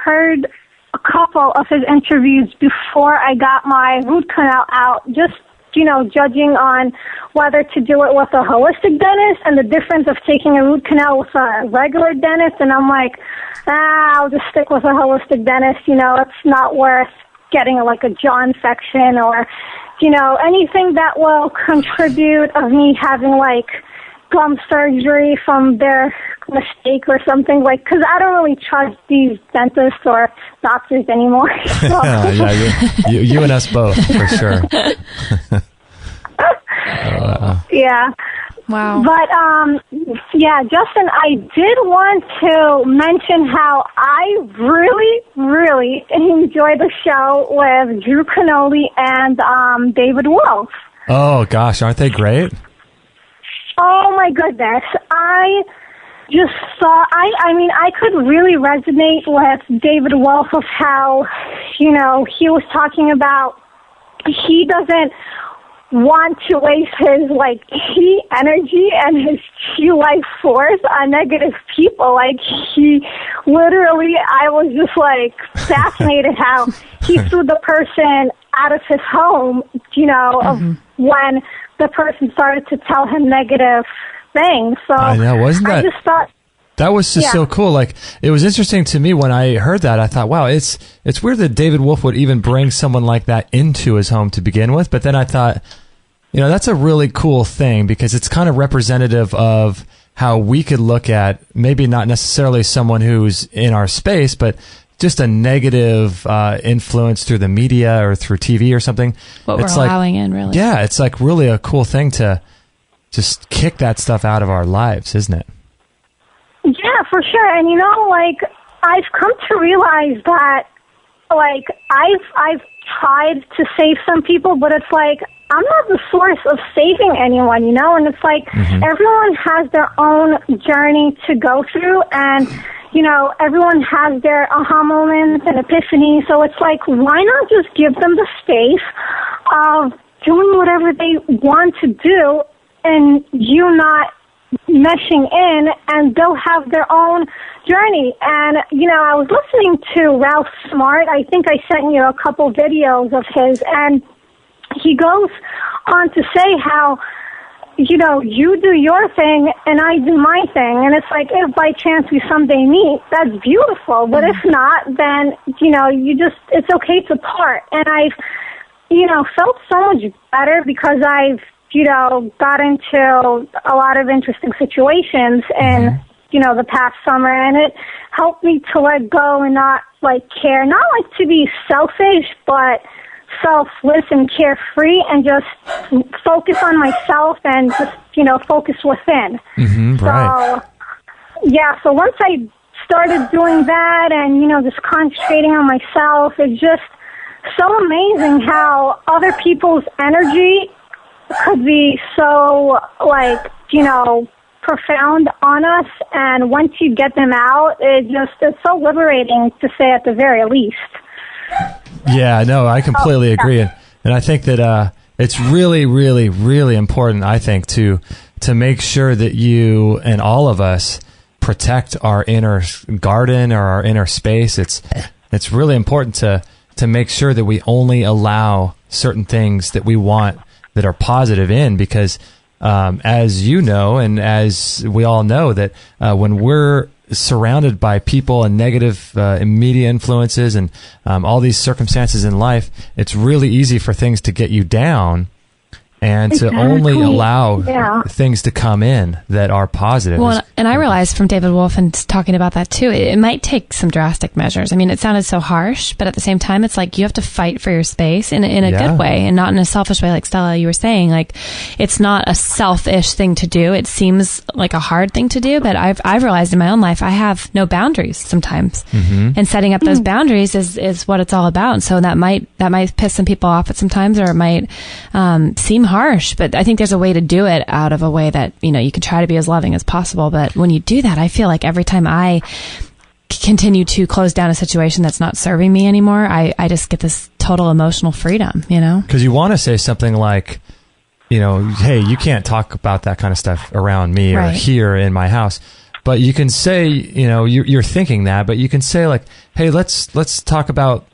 heard a couple of his interviews before I got my root canal out, just, judging on whether to do it with a holistic dentist and the difference of taking a root canal with a regular dentist. And I'm like, I'll just stick with a holistic dentist. It's not worth getting like a jaw infection or, anything that will contribute of me having like gum surgery from their mistake or something, like, because I don't really trust these dentists or doctors anymore. So. Yeah, you and us both, for sure. Yeah. Wow. But, Justin, I did want to mention how I really, really enjoy the show with Drew Canoli and David Wolf. Oh, gosh, aren't they great? Oh, my goodness. I just thought, I could really resonate with David Wolf of how, he was talking about he doesn't want to waste his, chi energy and his chi life force on negative people. Like, he literally, I was just, fascinated how he threw the person out of his home, of when the person started to tell him negative things. So I know, wasn't that? I just thought that was just so cool. Like, it was interesting to me when I heard that. I thought, wow, it's weird that David Wolf would even bring someone like that into his home to begin with. But then I thought, that's a really cool thing because it's kind of representative of how we could look at maybe not necessarily someone who's in our space, but just a negative influence through the media or through TV or something. What we're allowing in, really. Yeah, it's like really a cool thing to just kick that stuff out of our lives, isn't it? Yeah, for sure. And I've come to realize that, I've tried to save some people, but it's like, I'm not the source of saving anyone, and it's like, everyone has their own journey to go through, and, everyone has their aha moments and epiphany, so it's like, why not just give them the space of doing whatever they want to do, and you not meshing in, and they'll have their own journey. And, I was listening to Ralph Smart. I think I sent you a couple videos of his, and he goes on to say how, you do your thing and I do my thing. And it's like, if by chance we someday meet, that's beautiful. But if not, then, it's okay to part. And I've, felt so much better because I've, got into a lot of interesting situations in, the past summer, and it helped me to let go and not care, not to be selfish, but selfless and carefree, and just focus on myself and just, focus within. Right. So once I started doing that and, just concentrating on myself, it's just so amazing how other people's energy could be so, profound on us, and once you get them out, it's so liberating, to say at the very least. Yeah, no, I completely agree. And I think that it's really, really, really important, I think, to make sure that you and all of us protect our inner garden or our inner space. It's really important to make sure that we only allow certain things that we want that are positive in, because as you know, and as we all know, that when we're surrounded by people and negative media influences and all these circumstances in life, it's really easy for things to get you down and to only allow things to come in that are positive. Well, and I realized from David Wolf and talking about that too, it might take some drastic measures. I mean, it sounded so harsh, but at the same time, it's like you have to fight for your space in a good way and not in a selfish way. Like Stella, you were saying, like it's not a selfish thing to do. It seems like a hard thing to do, but I've realized in my own life, I have no boundaries sometimes. And setting up those boundaries is what it's all about. And so that might piss some people off at sometimes, or it might seem harsh, but I think there's a way to do it out of a way that, you can try to be as loving as possible. But when you do that, I feel like every time I continue to close down a situation that's not serving me anymore, I just get this total emotional freedom, Because you want to say something like, hey, you can't talk about that kind of stuff around me or here in my house. But you can say, you're thinking that, but you can say like, hey, let's talk about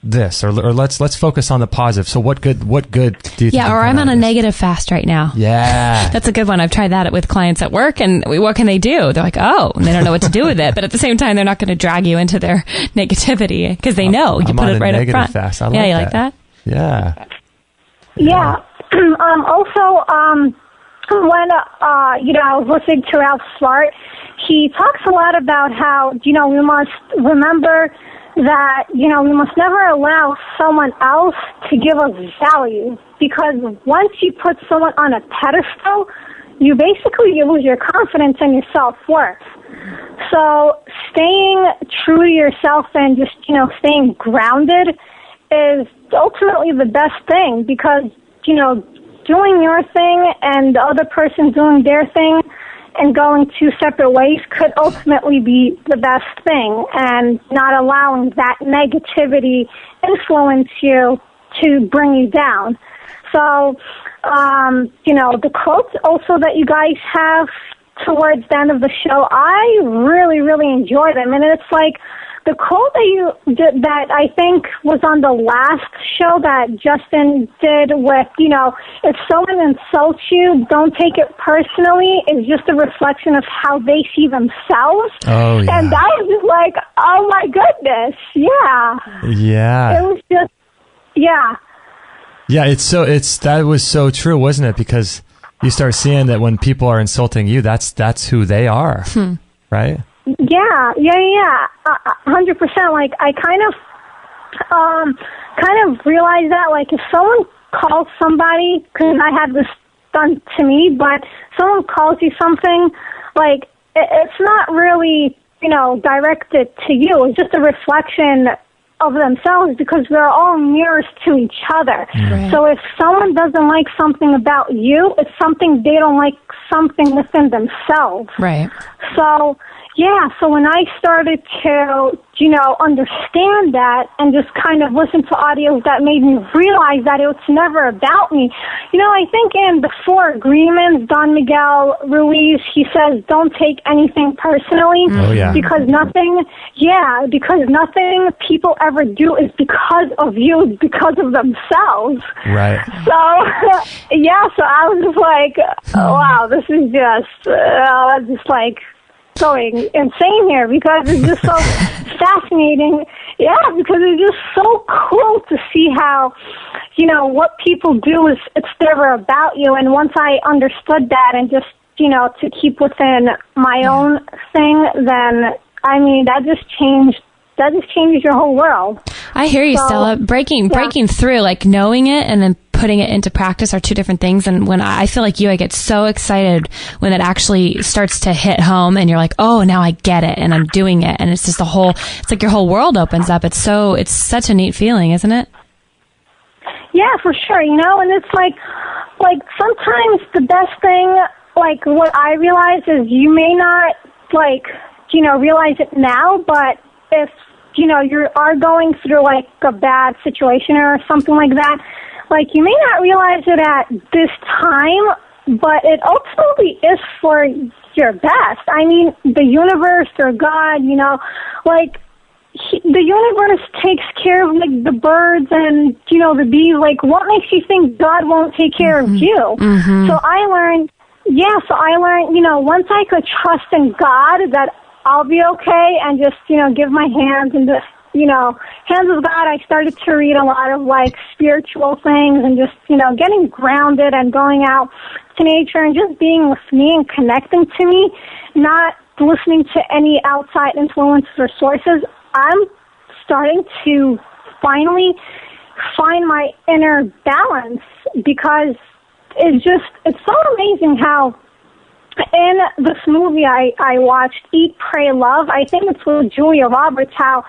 this, or let's focus on the positive. So what good do you think? Or I'm on a negative fast right now. Yeah. That's a good one. I've tried that with clients at work, and what can they do? They're like, oh, and they don't know what to do with it. But at the same time, they're not going to drag you into their negativity because they know you put it right up front. Fast. I like that? Yeah. Yeah. Also, when I was listening to Ralph Smart, he talks a lot about how, we must remember that, we must never allow someone else to give us value, because once you put someone on a pedestal, you lose your confidence and your self-worth. So staying true to yourself and just, staying grounded is ultimately the best thing, because, doing your thing and the other person doing their thing and going two separate ways could ultimately be the best thing, and not allowing that negativity influence you to bring you down. So, the quotes also that you guys have towards the end of the show, I really, really enjoy them. And it's like the quote that I think was on the last show that Justin did with, if someone insults you, don't take it personally. It's just a reflection of how they see themselves. Oh, yeah. And that was just like, oh my goodness. Yeah. Yeah. It was just, yeah. Yeah, that was so true, wasn't it? Because you start seeing that when people are insulting you, that's who they are, right? Yeah, 100%. Like, I kind of realized that, like, if someone calls somebody, because I had this done to me, but someone calls you something, like, it's not really, directed to you. It's just a reflection of themselves, because we're all mirrors to each other. Right. So if someone doesn't like something about you, it's something they don't like something within themselves. Right. So, yeah, so when I started to, understand that and just kind of listen to audios that made me realize that it's never about me. I think in the 4 Agreements, Don Miguel Ruiz, he says, don't take anything personally. Oh, yeah. Because nothing people ever do is because of you, because of themselves. Right. So, so I was just like, wow, this is just like going insane here, because it's just so fascinating. Yeah, because it's just so cool to see how, what people do is, it's never about you. And once I understood that and just, to keep within my own thing, then, that just changes your whole world. I hear you, Stella. Breaking through, like knowing it and then putting it into practice are two different things. And when I feel like I get so excited when it actually starts to hit home and you're like, oh, now I get it and I'm doing it. And it's just it's like your whole world opens up. It's such a neat feeling, isn't it? Yeah, for sure. And it's like sometimes the best thing, like what I realize is you may not realize it now, but if, you are going through like a bad situation or something like that, like you may not realize it at this time, but it ultimately is for your best. The universe or God, the universe takes care of like the birds and, the bees. Like, what makes you think God won't take care of you? So I learned, once I could trust in God that I'll be okay, and just, give my hands and just, hands of God. I started to read a lot of like spiritual things and just, getting grounded and going out to nature and just being with me and connecting to me, not listening to any outside influences or sources. I'm starting to finally find my inner balance, because it's so amazing how in this movie I watched, Eat, Pray, Love, I think it's with Julia Roberts, how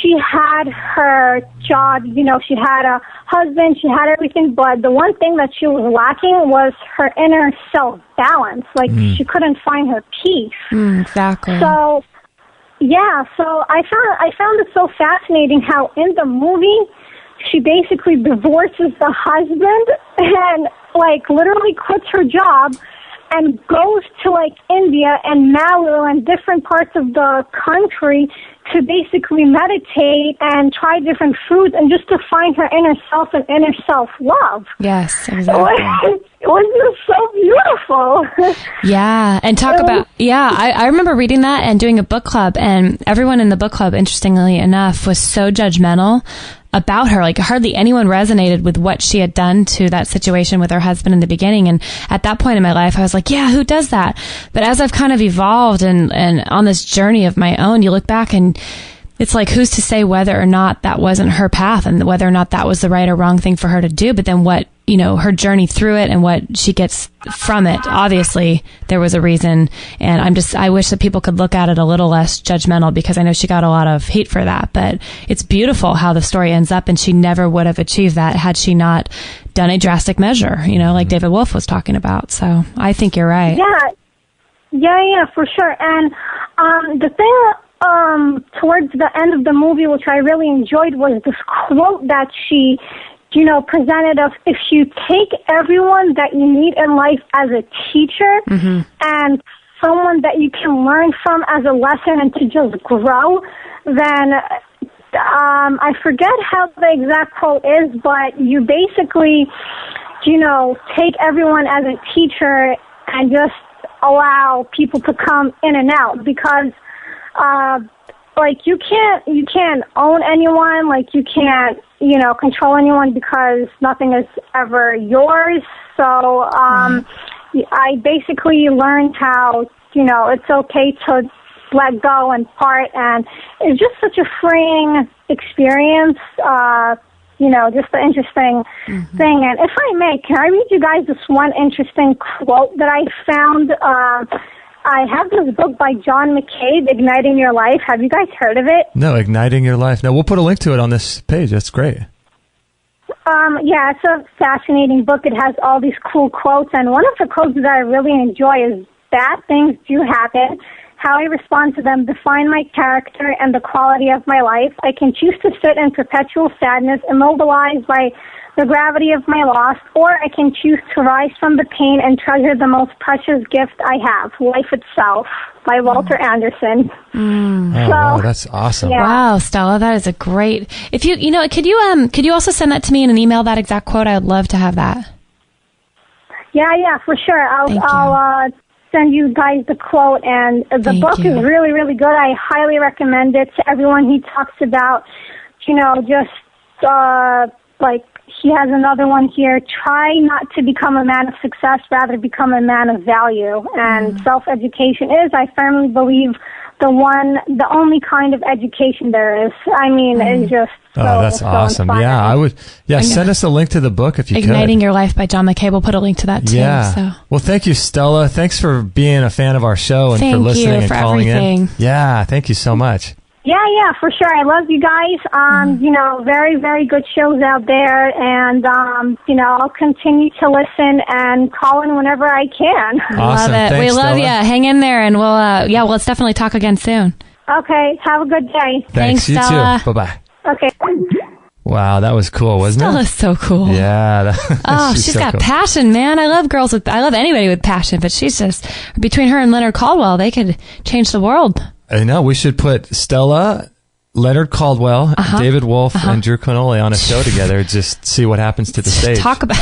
she had her job, she had a husband, she had everything, but the one thing that she was lacking was her inner self-balance. Like, she couldn't find her peace. Exactly. So, yeah, so I found it so fascinating how in the movie, she basically divorces the husband and, like, literally quits her job and goes to, like, India and Malu and different parts of the country to basically meditate and try different foods and just to find her inner self and inner self-love. Yes, exactly. It was just so beautiful. Yeah, and I remember reading that and doing a book club, and everyone in the book club, interestingly enough, was so judgmental about her. Like, hardly anyone resonated with what she had done to that situation with her husband in the beginning. And at that point in my life, I was like, yeah, who does that? But as I've kind of evolved and on this journey of my own, you look back and it's like, who's to say whether or not that wasn't her path and whether or not that was the right or wrong thing for her to do? But then what, her journey through it and what she gets from it, obviously there was a reason. And I wish that people could look at it a little less judgmental, because I know she got a lot of hate for that, but it's beautiful how the story ends up, and she never would have achieved that had she not done a drastic measure, like David Wolf was talking about. So I think you're right. Yeah, for sure. And the thing towards the end of the movie, which I really enjoyed, was this quote that she presented of, if you take everyone that you meet in life as a teacher and someone that you can learn from as a lesson and to just grow, then I forget how the exact quote is, but you basically, take everyone as a teacher and just allow people to come in and out, because like, you can't own anyone, like, you can't, control anyone, because nothing is ever yours. So, I basically learned how, it's okay to let go and part, and it's just such a freeing experience, just the interesting thing. And if I may, can I read you guys this one interesting quote that I found? I have this book by John McCabe, Igniting Your Life. Have you guys heard of it? No, Igniting Your Life. No, we'll put a link to it on this page. That's great. Yeah, it's a fascinating book. It has all these cool quotes, and one of the quotes that I really enjoy is, bad things do happen. How I respond to them define my character and the quality of my life. I can choose to sit in perpetual sadness, immobilized by the gravity of my loss, or I can choose to rise from the pain and treasure the most precious gift I have, life itself, by Walter Anderson. Wow, that's awesome. Yeah. Wow, Stella, that is a great. If could you also send that to me in an email, that exact quote? I would love to have that. Yeah, for sure. I'll send you guys the quote, and the book is really, really good. I highly recommend it to everyone. He talks about, like, he has another one here, try not to become a man of success, rather become a man of value. And self-education is, I firmly believe, the only kind of education there is. I mean, it's just that's awesome. Inspiring. Yeah, I would. Yeah, send us a link to the book if you could. Igniting Your Life by John McCabe. We'll put a link to that too. Yeah. So. Well, thank you, Stella. Thanks for being a fan of our show and for listening and calling in. Yeah, thank you so much. Yeah, for sure. I love you guys. Very, very good shows out there. And, I'll continue to listen and call in whenever I can. Awesome. Love it. Thanks, we love you. Hang in there, and let's definitely talk again soon. Okay. Have a good day. Thanks, you Stella. too. Bye-bye. Okay. Wow, that was cool, wasn't it? Stella's so cool. Yeah. She's so got cool. passion, man. I love anybody with passion, but she's just, between her and Leonard Caldwell, they could change the world. I know. We should put Stella, Leonard Caldwell, David Wolf, and Drew Cannoli on a show together. Just see what happens to the stage. Talk about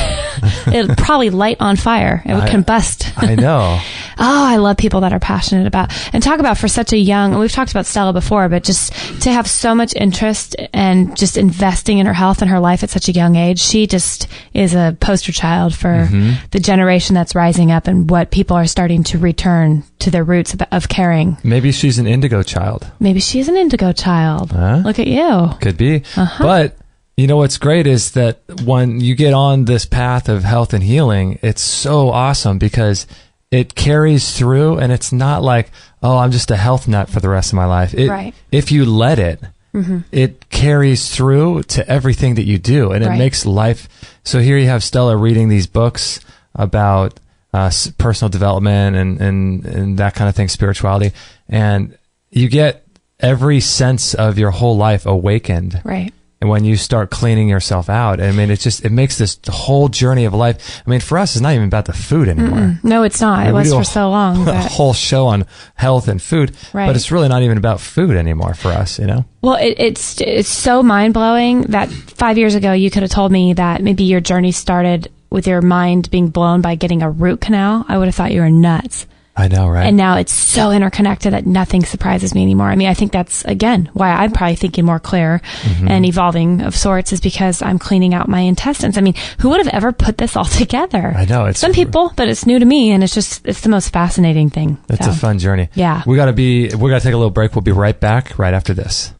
it. Probably light on fire. It would combust. I know. I love people that are passionate about and talk about for such a young, and we've talked about Stella before, but just to have so much interest and just investing in her health and her life at such a young age. She just is a poster child for the generation that's rising up and what people are starting to return to their roots of caring. Maybe she's an indigo child. Maybe she's an indigo child. Look at you. Could be. But you know what's great is that when you get on this path of health and healing, it's so awesome because it carries through, and it's not like, oh, I'm just a health nut for the rest of my life. If you let it, it carries through to everything that you do, and it makes life. So here you have Stella reading these books about personal development and that kind of thing, spirituality, and you get every sense of your whole life awakened. Right. And when you start cleaning yourself out, I mean, it makes this whole journey of life. I mean, for us, it's not even about the food anymore. No, it's not. I mean, it was for so long. A whole show on health and food, but it's really not even about food anymore for us, you know? Well, it's so mind-blowing that 5 years ago, you could have told me that maybe your journey started with your mind being blown by getting a root canal. I would have thought you were nuts. I know, right? And now it's so interconnected that nothing surprises me anymore. I mean, I think that's, again, why I'm probably thinking more clear and evolving of sorts is because I'm cleaning out my intestines. I mean, who would have ever put this all together? I know. It's some people, but it's new to me, and it's the most fascinating thing. It's a fun journey. Yeah. We're going to take a little break. We'll be right back right after this.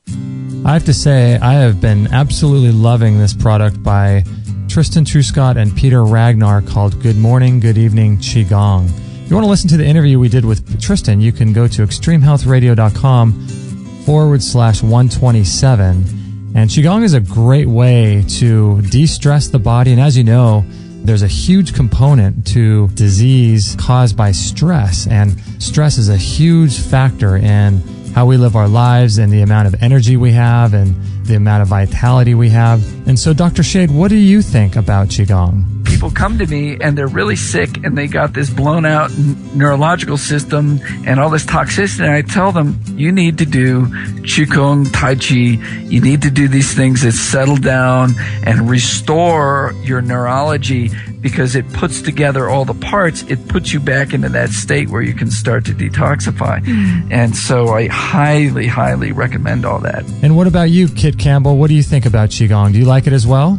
I have to say, I have been absolutely loving this product by Tristan Truscott and Peter Ragnar called Good Morning, Good Evening Qigong. If you want to listen to the interview we did with Tristan, you can go to extremehealthradio.com/127. And Qigong is a great way to de-stress the body. And as you know, there's a huge component to disease caused by stress. And stress is a huge factor in how we live our lives and the amount of energy we have and the amount of vitality we have. And so, Dr. Shade, what do you think about Qigong? People come to me and they're really sick and they got this blown out neurological system and all this toxicity. And I tell them, you need to do Qigong, Tai Chi. You need to do these things that settle down and restore your neurology because it puts together all the parts. It puts you back into that state where you can start to detoxify. And so I highly, highly recommend all that. And what about you, Kit Campbell? What do you think about Qigong? Do you like it as well?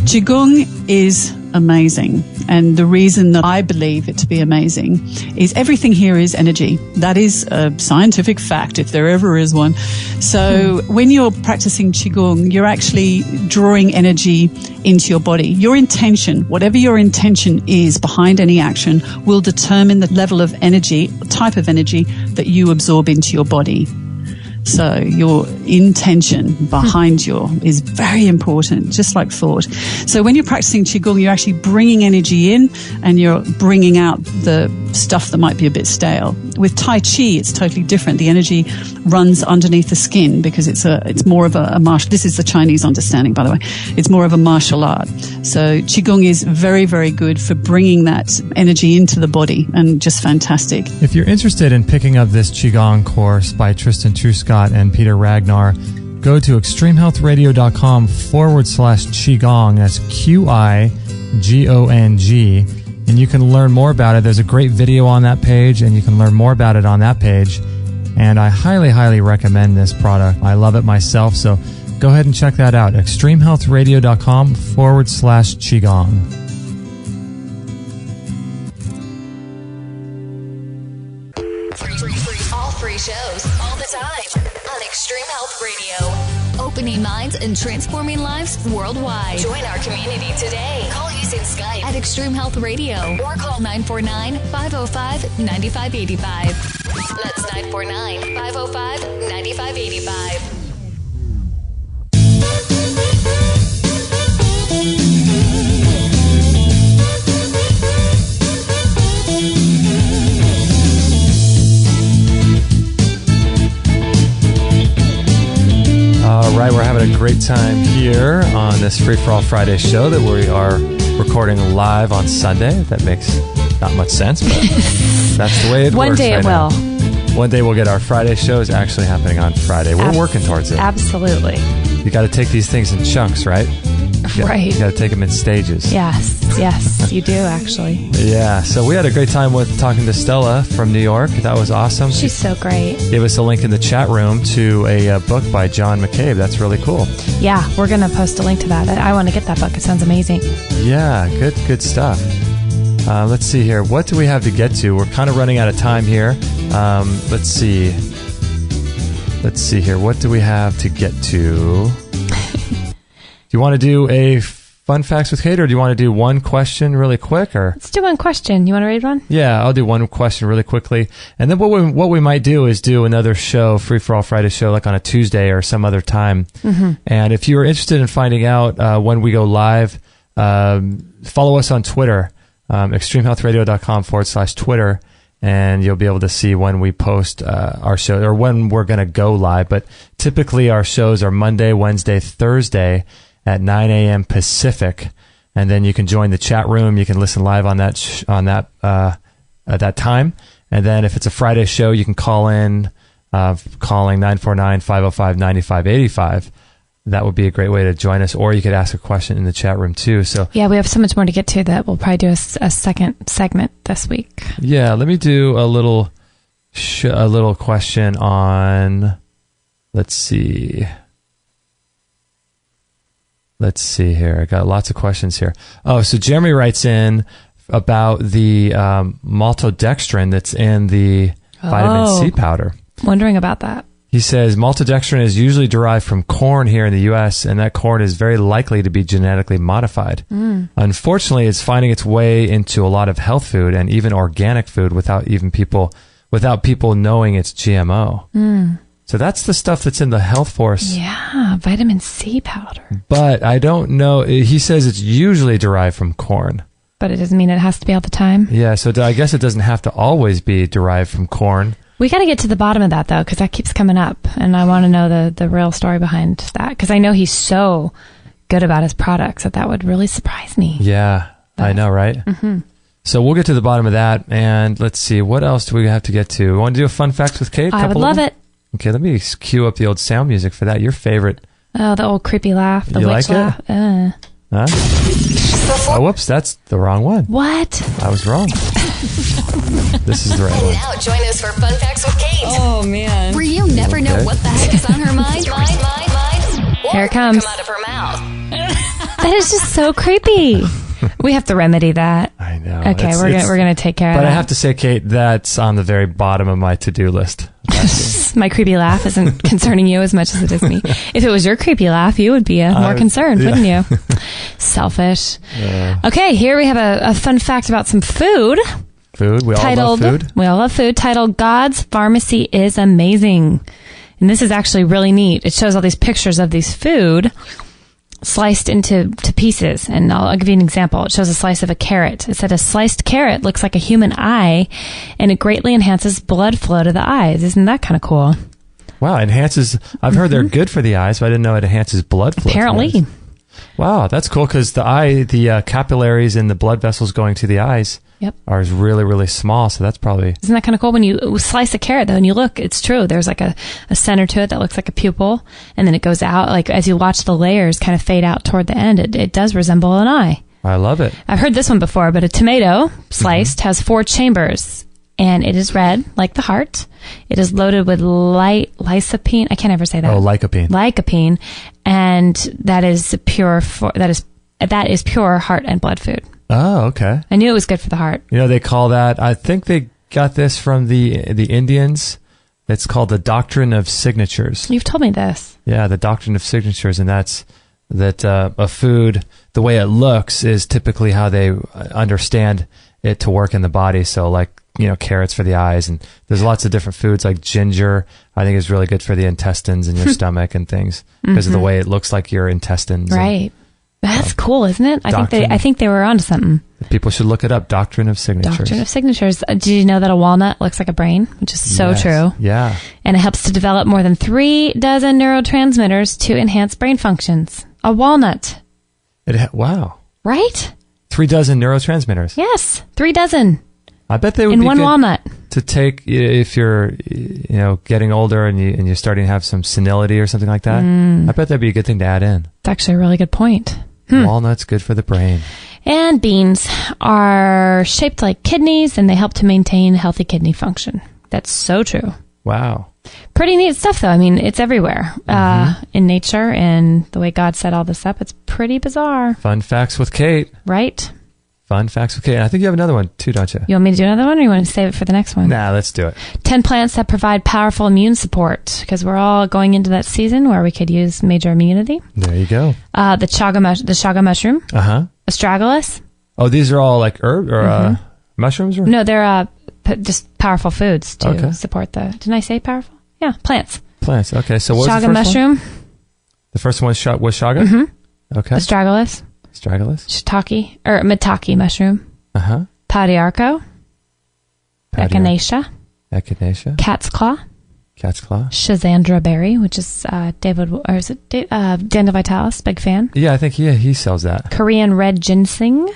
Qigong is amazing. And the reason that I believe it to be amazing is everything here is energy. That is a scientific fact, if there ever is one. So when you're practicing Qigong, you're actually drawing energy into your body. Your intention, whatever your intention is behind any action, will determine the level of energy, type of energy that you absorb into your body. So your intention behind is very important, just like thought. So when you're practicing Qigong, you're actually bringing energy in and you're bringing out the stuff that might be a bit stale. With Tai Chi, it's totally different. The energy runs underneath the skin because it's more of a martial. This is the Chinese understanding, by the way. It's more of a martial art. So Qigong is very, very good for bringing that energy into the body and just fantastic. If you're interested in picking up this Qigong course by Tristan Truscott and Peter Ragnar, go to extremehealthradio.com/Qigong. That's QIGONG. And you can learn more about it. There's a great video on that page, and you can learn more about it on that page. And I highly, highly recommend this product. I love it myself. So go ahead and check that out. extremehealthradio.com/Qigong. All free shows, all the time on Extreme Health Radio. Opening minds and transforming lives worldwide. Join our community today. Call using Skype at Extreme Health Radio or call 949-505-9585. That's 949-505-9585. All right, we're having a great time here on this Free For All Friday show that we are recording live on Sunday. That makes not much sense, but that's the way it works. One day it will. One day we'll get our Friday shows actually happening on Friday. We're working towards it. Absolutely. You got to take these things in chunks, right? Right. You got to take them in stages. Yes, you do actually. Yeah. So we had a great time with talking to Stella from New York. That was awesome. She's so great. Gave us a link in the chat room to a book by John McCabe. That's really cool. Yeah, we're going to post a link to that. I want to get that book. It sounds amazing. Yeah, good stuff. Let's see here. What do we have to get to? We're kind of running out of time here. Let's see here. What do we have to get to? Do you want to do a fun facts with Kate, or do you want to do one question really quick? Or let's do one question. You want to read one? Yeah, I'll do one question really quickly, and then what we might do is do another show, Free for All Friday show, like on a Tuesday or some other time. Mm-hmm. And if you are interested in finding out when we go live, follow us on Twitter, extremehealthradio.com/Twitter. And you'll be able to see when we post our show, or when we're going to go live. But typically our shows are Monday, Wednesday, Thursday at 9 a.m. Pacific. And then you can join the chat room. You can listen live on that at that time. And then if it's a Friday show, you can call in, calling 949-505-9585. That would be a great way to join us, or you could ask a question in the chat room too. So yeah, we have so much more to get to that we'll probably do a second segment this week. Yeah, let me do a little question on. Let's see here. I got lots of questions here. Oh, so Jeremy writes in about the maltodextrin that's in the vitamin C powder. Wondering about that. He says maltodextrin is usually derived from corn here in the U.S., and that corn is very likely to be genetically modified. Unfortunately, it's finding its way into a lot of health food and even organic food without people knowing it's GMO. So that's the stuff that's in the Health Force. Yeah, vitamin C powder. But I don't know. He says it's usually derived from corn. But it doesn't mean it has to be all the time. Yeah, so I guess it doesn't have to always be derived from corn. We got to get to the bottom of that, though, because that keeps coming up. And I want to know the real story behind that, because I know he's so good about his products that would really surprise me. Yeah, I know, right? Mm-hmm. So we'll get to the bottom of that. And let's see, what else do we have to get to? We want to do a fun facts with Kate? I would love it. Okay, let me cue up the old sound music for that. Your favorite. Oh, the old creepy laugh. The you witch like laugh. It? Huh? Oh, whoops, that's the wrong one. What? I was wrong. This is the right one. Now join us for Fun Facts with Kate. Oh, man. Where you never know what the heck is on her mind. Here it comes. Come out of her mouth. That is just so creepy. We have to remedy that. I know. Okay, we're gonna take care of it. But I have to say, Kate, that's on the very bottom of my to-do list. My creepy laugh isn't concerning you as much as it is me. If it was your creepy laugh, you would be more concerned, wouldn't you? Selfish. Okay, here we have a fun fact about some food. Food? We all love food? We all love food. Titled, God's Pharmacy is Amazing. And this is actually really neat. It shows all these pictures of these food sliced into pieces. And I'll give you an example. It shows a slice of a carrot. It said a sliced carrot looks like a human eye, and it greatly enhances blood flow to the eyes. Isn't that kind of cool? Wow, enhances. I've heard they're good for the eyes, but I didn't know it enhances blood flow. Apparently. Wow, that's cool, because the capillaries in the blood vessels going to the eyes are really, really small, so that's probably... Isn't that kind of cool? When you slice a carrot, though, and you look, it's true. There's like a center to it that looks like a pupil, and then it goes out, like as you watch the layers kind of fade out toward the end, it does resemble an eye. I love it. I've heard this one before, but a tomato sliced has 4 chambers, and it is red, like the heart. It is loaded with lycopene. I can't ever say that. Oh, lycopene. Lycopene, and that is pure heart and blood food. Oh, okay. I knew it was good for the heart. You know, they call that, I think they got this from the Indians. It's called the doctrine of signatures. You've told me this. Yeah, the doctrine of signatures, and that's that a food, the way it looks is typically how they understand it to work in the body. So like, you know, carrots for the eyes, and there's lots of different foods like ginger, I think is really good for the intestines and your stomach and things because of the way it looks like your intestines. Right. That's cool, isn't it? I think they were onto something. People should look it up. Doctrine of signatures. Doctrine of signatures. Did you know that a walnut looks like a brain? Which is so true. Yeah. And it helps to develop more than 3 dozen neurotransmitters to enhance brain functions. A walnut. Wow. Right? 3 dozen neurotransmitters. Yes, 3 dozen. I bet they would in be one good walnut to take if you're, you know, getting older and you're starting to have some senility or something like that. I bet that'd be a good thing to add in. It's actually a really good point. Walnuts, good for the brain. And beans are shaped like kidneys, and they help to maintain healthy kidney function. That's so true. Wow. Pretty neat stuff, though. I mean, it's everywhere in nature, and the way God set all this up, it's pretty bizarre. Fun facts with Kate. Right? Fun facts with Kate. And I think you have another one too, don't you? You want me to do another one, or you want to save it for the next one? Nah, let's do it. 10 plants that provide powerful immune support, because we're all going into that season where we could use major immunity. There you go. The chaga mushroom. Astragalus. Oh, these are all like herb or mushrooms? Or? No, they're just powerful foods to support the... Didn't I say powerful? Yeah, plants. Plants. Okay, so what was chaga the first mushroom. one? The first one was chaga? Okay. Astragalus. Shiitake, or maitake mushroom. Padiarco. Echinacea. Cat's claw. Schizandra berry, which is Dan Vitalis, big fan. Yeah, I think he sells that. Korean red ginseng.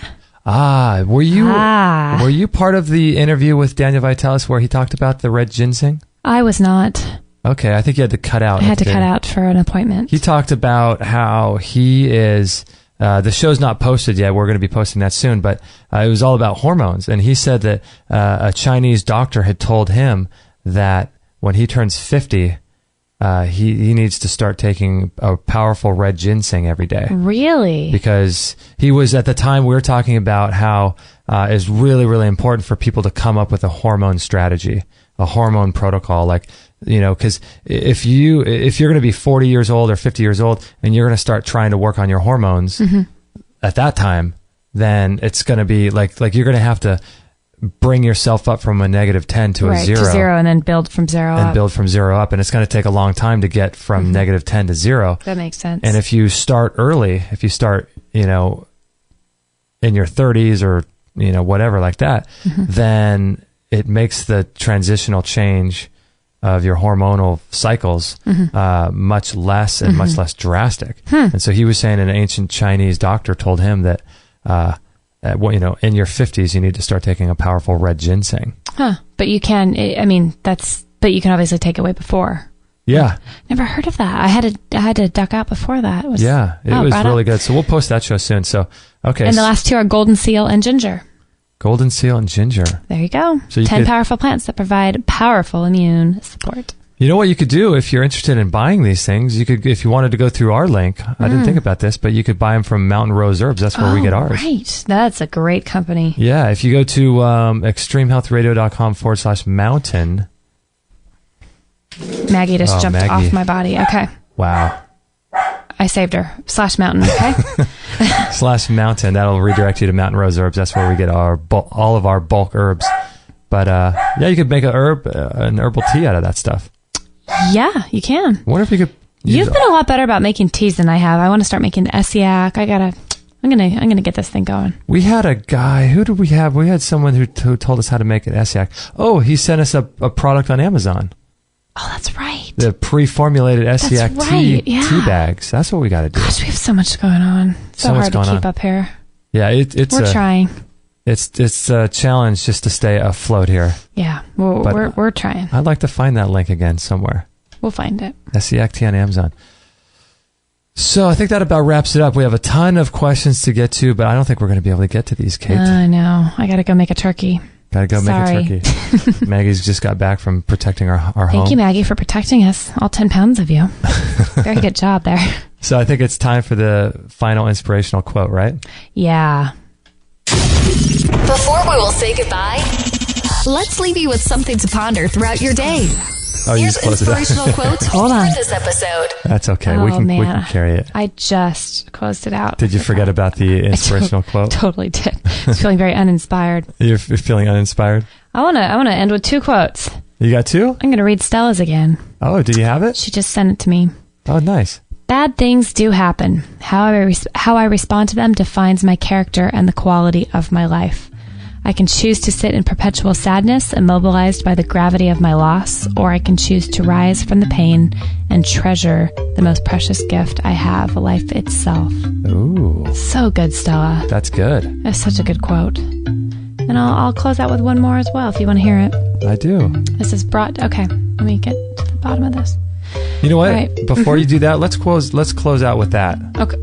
Were you part of the interview with Daniel Vitalis where he talked about the red ginseng? I was not. Okay, I think you had to cut out. I had to cut out for an appointment. He talked about how he is... the show's not posted yet. We're going to be posting that soon, but it was all about hormones. And he said that a Chinese doctor had told him that when he turns 50, he needs to start taking a powerful red ginseng every day. Really? Because he was, at the time, we were talking about how it's really, really important for people to come up with a hormone strategy, a hormone protocol. Like, you know, because if you're going to be 40 years old or 50 years old and you're going to start trying to work on your hormones at that time, then it's going to be like you're going to have to bring yourself up from a -10 to a 0. To 0, and then build from 0 up. And build from 0 up. And it's going to take a long time to get from -10 to 0. That makes sense. And if you start early, if you start, you know, in your 30s or, you know, whatever like that, then it makes the transitional change of your hormonal cycles much less and much less drastic. And so he was saying an ancient Chinese doctor told him that, you know, in your 50s, you need to start taking a powerful red ginseng. But you can, but you can obviously take it way before. Yeah. Never heard of that. I had to duck out before that. It was really good. So we'll post that show soon. So, okay. And the last two are golden seal and ginger. Golden seal and ginger. There you go. So 10 powerful plants that provide powerful immune support. You know what you could do if you're interested in buying these things? You could, if you wanted to go through our link, I didn't think about this, but you could buy them from Mountain Rose Herbs. That's where we get ours. Right. That's a great company. Yeah. If you go to extremehealthradio.com/mountain. Maggie just jumped off my body. Okay. Wow. I saved her. /mountain, okay? /mountain. That'll redirect you to Mountain Rose Herbs. That's where we get all of our bulk herbs. But yeah, you could make an herbal tea out of that stuff. Yeah, you can. I wonder if you could. You've been a lot better about making teas than I have. I want to start making Essiac. I'm gonna get this thing going. We had a guy. Who did we have? We had someone who told us how to make an Essiac. Oh, he sent us a product on Amazon. Oh, that's right. The pre-formulated Essiac tea bags. That's what we got to do. Gosh, we have so much going on. So hard to keep up here. Yeah, we're trying. It's a challenge just to stay afloat here. Yeah, we're trying. I'd like to find that link again somewhere. We'll find it. Essiac tea on Amazon. So I think that about wraps it up. We have a ton of questions to get to, but I don't think we're going to be able to get to these, Kate. I know. I got to go make a turkey. Got to go make a turkey. Maggie's just got back from protecting our home. Thank you, Maggie, for protecting us. All 10 pounds of you. Very good job there. So I think it's time for the final inspirational quote, right? Yeah. Before we will say goodbye, let's leave you with something to ponder throughout your day. Oh, here's inspirational quotes Hold on. for this episode. That's okay. We can carry it. I just closed it out. Did you forget about the inspirational quote? Totally did. I was feeling very uninspired. You're feeling uninspired? I want to end with 2 quotes. You got 2? I'm going to read Stella's again. Oh, do you have it? She just sent it to me. Oh, nice. Bad things do happen. How I respond to them defines my character and the quality of my life. I can choose to sit in perpetual sadness, immobilized by the gravity of my loss, or I can choose to rise from the pain and treasure the most precious gift I have, life itself. Ooh. So good, Stella. That's good. That's such a good quote. And I'll close out with one more as well, if you want to hear it. I do. This is brought... Okay, let me get to the bottom of this. You know what? Right. Before you do that, let's close out with that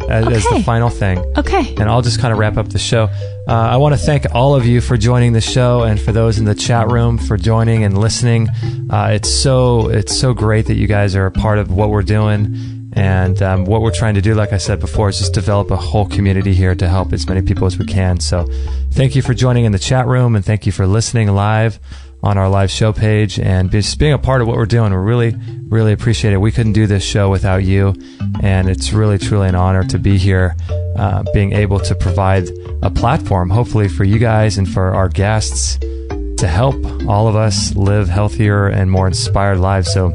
as the final thing. Okay. And I'll just kind of wrap up the show. I want to thank all of you for joining the show, and for those in the chat room for joining and listening. It's so great that you guys are a part of what we're doing. And what we're trying to do, like I said before, is just develop a whole community here to help as many people as we can. So thank you for joining in the chat room, and thank you for listening live on our live show page, and just being a part of what we're doing. We really, really appreciate it. We couldn't do this show without you, and it's really, truly an honor to be here, being able to provide a platform, hopefully for you guys and for our guests, to help all of us live healthier and more inspired lives. So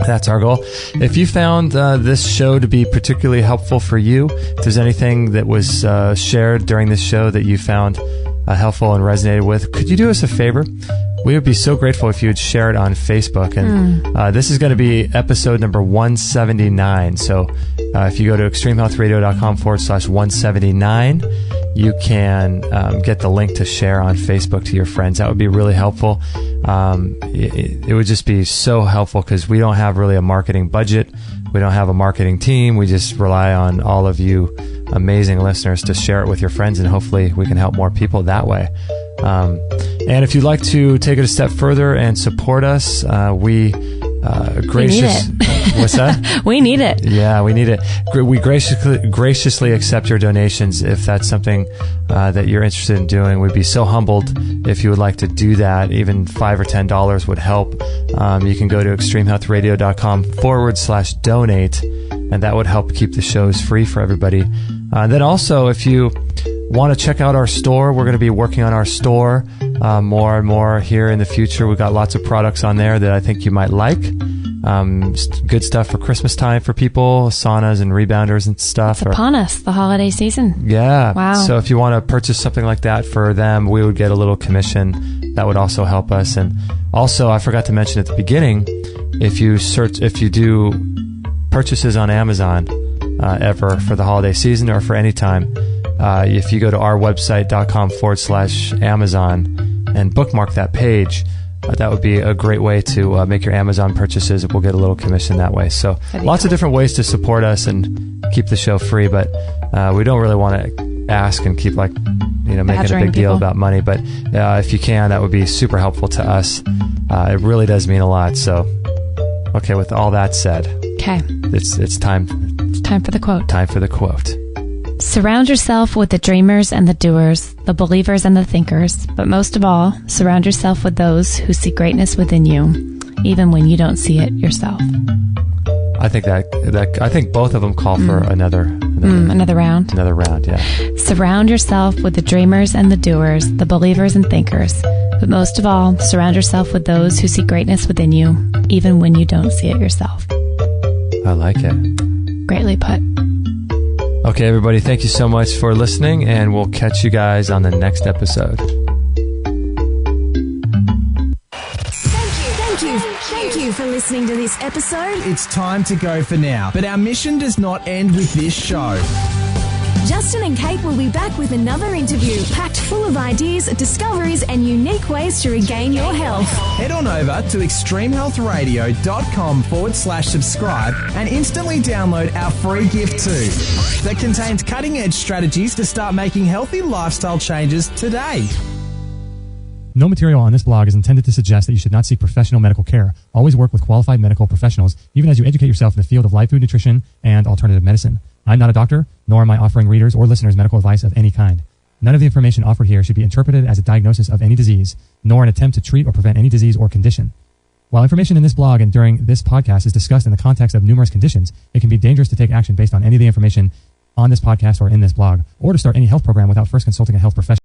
that's our goal. If you found this show to be particularly helpful for you, if there's anything that was shared during this show that you found helpful and resonated with, could you do us a favor? We would be so grateful if you would share it on Facebook. And this is going to be episode number 179. So if you go to extremehealthradio.com/179, you can get the link to share on Facebook to your friends. That would be really helpful. It would just be so helpful because we don't have really a marketing budget. We don't have a marketing team. We just rely on all of you amazing listeners to share it with your friends, and hopefully we can help more people that way. And if you'd like to take it a step further and support us, we need it. What's that? We need it. Yeah, we need it. We graciously accept your donations if that's something that you're interested in doing. We'd be so humbled if you would like to do that. Even $5 or $10 would help. You can go to extremehealthradio.com/donate, and that would help keep the shows free for everybody. Then also, if you want to check out our store, we're going to be working on our store more and more here in the future. We've got lots of products on there that I think you might like. Good stuff for Christmas time for people, saunas and rebounders and stuff. It's upon us, the holiday season. Yeah. Wow. So if you want to purchase something like that for them, we would get a little commission. That would also help us. And also, I forgot to mention at the beginning, if you do purchases on Amazon ever for the holiday season or for any time, if you go to our website.com/Amazon and bookmark that page, that would be a great way to make your Amazon purchases. We'll get a little commission that way. So lots of different ways to support us and keep the show free, but we don't really want to ask and keep making a big deal about money. But if you can, that would be super helpful to us. It really does mean a lot. So, okay, with all that said, it's time. It's time for the quote. Time for the quote. Surround yourself with the dreamers and the doers, the believers and the thinkers, but most of all, surround yourself with those who see greatness within you, even when you don't see it yourself. I think I think both of them call for another round. Another round, yeah. Surround yourself with the dreamers and the doers, the believers and thinkers, but most of all, surround yourself with those who see greatness within you, even when you don't see it yourself. I like it. Greatly put. Okay, everybody, thank you so much for listening, and we'll catch you guys on the next episode. Thank you for listening to this episode. It's time to go for now, but our mission does not end with this show. Justin and Kate will be back with another interview packed full of ideas, discoveries, and unique ways to regain your health. Head on over to extremehealthradio.com/subscribe and instantly download our free gift too that contains cutting-edge strategies to start making healthy lifestyle changes today. No material on this blog is intended to suggest that you should not seek professional medical care. Always work with qualified medical professionals, even as you educate yourself in the field of live food nutrition and alternative medicine. I'm not a doctor, nor am I offering readers or listeners medical advice of any kind. None of the information offered here should be interpreted as a diagnosis of any disease, nor an attempt to treat or prevent any disease or condition. While information in this blog and during this podcast is discussed in the context of numerous conditions, it can be dangerous to take action based on any of the information on this podcast or in this blog, or to start any health program without first consulting a health professional.